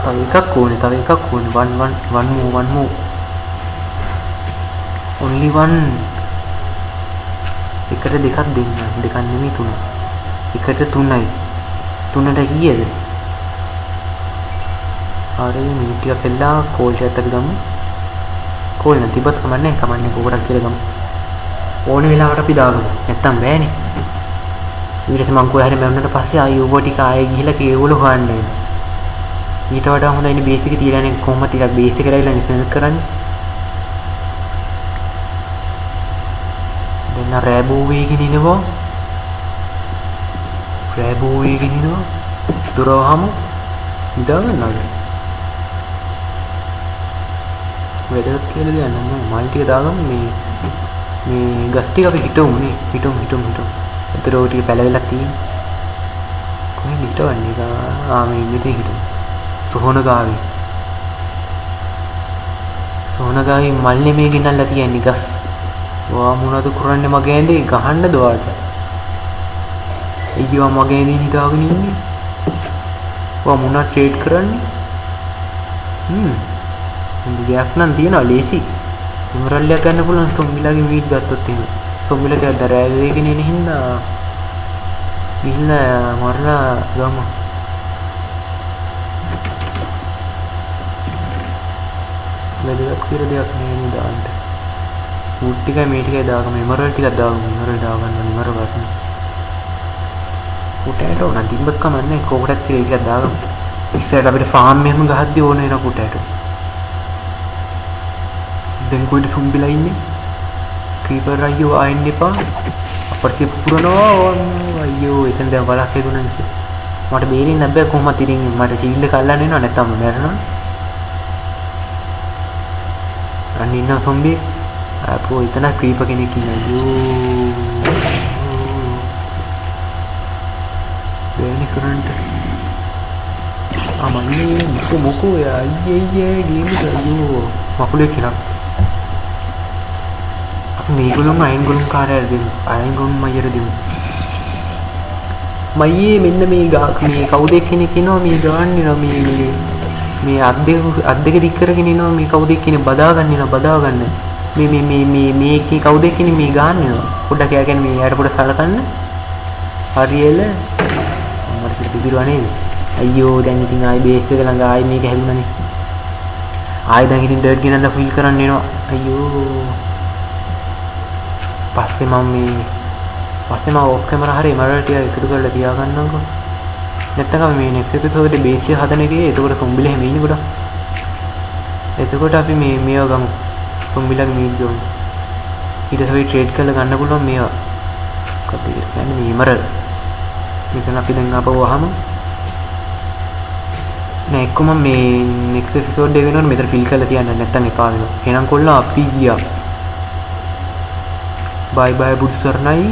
තව එකක් ඕනේ. one more. only one. එකට දෙකක් දෙන්න. දෙකක් නෙමෙයි තුන. එකට 3යි. 3ට කීයද? හරි මිනිත් ටිකක් එල්ලා කෝල් එකත් අපි ගමු. කෝල් නම් තිබ්බත් කමන්නේ කොකටක් කියලා ගමු. ඕනේ වෙලාවට අපි දාගමු. නැත්තම් බෑනේ. ඊට පස්සේ මං කොහේ හරි මැරුණාට පස්සේ ආයෙ ඕව ටික ආයෙ ගිහිල්ලා කේවල හොයන්න වෙනවා. ඊට වඩා හොඳයි නේ බේස් එක තියලානේ කොහොමද ටිකක් බේස් එකට ඇවිල්ලා ඉන්ස්ටෝල් කරන්නේ. දැන් රෑබෝ වේගෙන ඉනවා. දොරවහම නිදා ගන්නවද? වැදගත් කියලා දෙයක් නෑ. මල් ටික දාගමු මේ ගස් ටික අපි හිටවමු නේ. හිටවමු. ඒතර ඔය ටික පැලවෙලා තියෙන්නේ. කොහෙන්ද හිටවන්නේ? මේ මෙතන හිටවමු. සෝන ගාවේ මල් නෙමෙයි ගෙනල්ලා තියන්නේ ගස්. වා මොනවද කරන්නේ මගේ ඇඳේ ගහන්නද ඔයාට? අයියෝ මගේ ඇඳේ නිදාගෙන ඉන්නේ. වා මොනවද ට්‍රේඩ් කරන්නේ? දෙයක් නම් තියනවා ලේසි. ඉමරල්ලියක් ගන්න පුළුවන් සොම්බිලාගේ මීට් ගත්තොත් එහෙම. සොම්බිලාගේ දරෑ වේගෙන එන හින්දා ගිහිල්ලා මරලා ගමු. වැදගත් කියලා දෙයක් නෙවෙයි දාන්න. වුඩ් ටිකයි මේ ටිකයි දාගමු. ඉමරල් ටිකක් දාගමු. ඉමරල් ගන්න. පුටෑටෝ නම් තිබ්බත් කමන්නේ කොකටත් කියලා ටිකක් දාගමු. ඉස්සරහට අපිට ෆාම් එකම ගහද්දි ඕන වෙන පුටෑටෝ. දැන් කොයිද සොම්බිලා ඉන්නේ? ක්‍රීපර් අයියෝ ආයෙන්න එපා. අපිට පුරනවා අයියෝ එතෙන් දැන් වලක් හේතුණා නේ. මට බේරෙන්න බෑ කොහොමද ඉතින් මට ෂීල්ඩ් එක අල්ලන්න වෙනවා නැත්තම් මැරෙනවා. අන්න ඉන්න සොම්බි අපෝ එතන ක්‍රීපර් කෙනෙක් ඉන්නවා. අයියෝ බෑනේ කරන්ට. අමන්නේ මොකෝ යා අයියේ ගේම් එක අයියෝ මකුලේ කියලා. මේගොල්ලෝ අයින් ගොල්ලෝ කාර්යයට දෙමු. අයින් ගොල්ලෝ මයියට දෙමු. මයියේ මෙන්න මේ කවුද කෙනෙක් ඉනවා මේ ගාන්නිනවා මේ අත් දෙක දික් කරගෙන ඉනවා මේ කවුද කෙනෙක් බදාගන්න. මේ කවුද කෙනෙක් මේ ගාන්නිනවා. පොඩ්ඩක් එයා කියන්නේ මේ යාට පොඩ්ඩක් සලකන්න. හරියල මට පිටිරුවා නේද? අයියෝ දැන් ඉතින් ආයි බේස් එක ළඟ ආයි මේක හැදුණානේ. ආයි දැන් ඉතින් ඩර්ට් ගෙනල්ලා ෆිල් කරන්න එනවා. අයියෝ පස්සේ මම ඔෆ් කැමරා හරි මරල් ටික එකතු කරලා තියාගන්නම්කෝ. නැත්තම් අපි මේ නෙක්ස්ට් එපිසෝඩේ බේස් එක හදන එකේ එතකොට සොම්බිලා හැම ඉන්නේ කොට. එතකොට අපි මේව ගමු. සොම්බිලාගේ මීට් ගමු. ඊට පස්සේ ට්‍රේඩ් කරලා ගන්න පුළුවන් මේවා. මොකක්ද කියන්නේ මේ මරල්. මෙතන අපි දැන් ආපහු වහමු. නෑ එක්ක මම මේ නෙක්ස්ට් එපිසෝඩ් එක වෙනකොට මෙතන ෆිල් කරලා තියන්න නැත්තම් එපා වෙනවා. එහෙනම් කොල්ලා අපි ගියා. Bye bye බුදු සරණයි.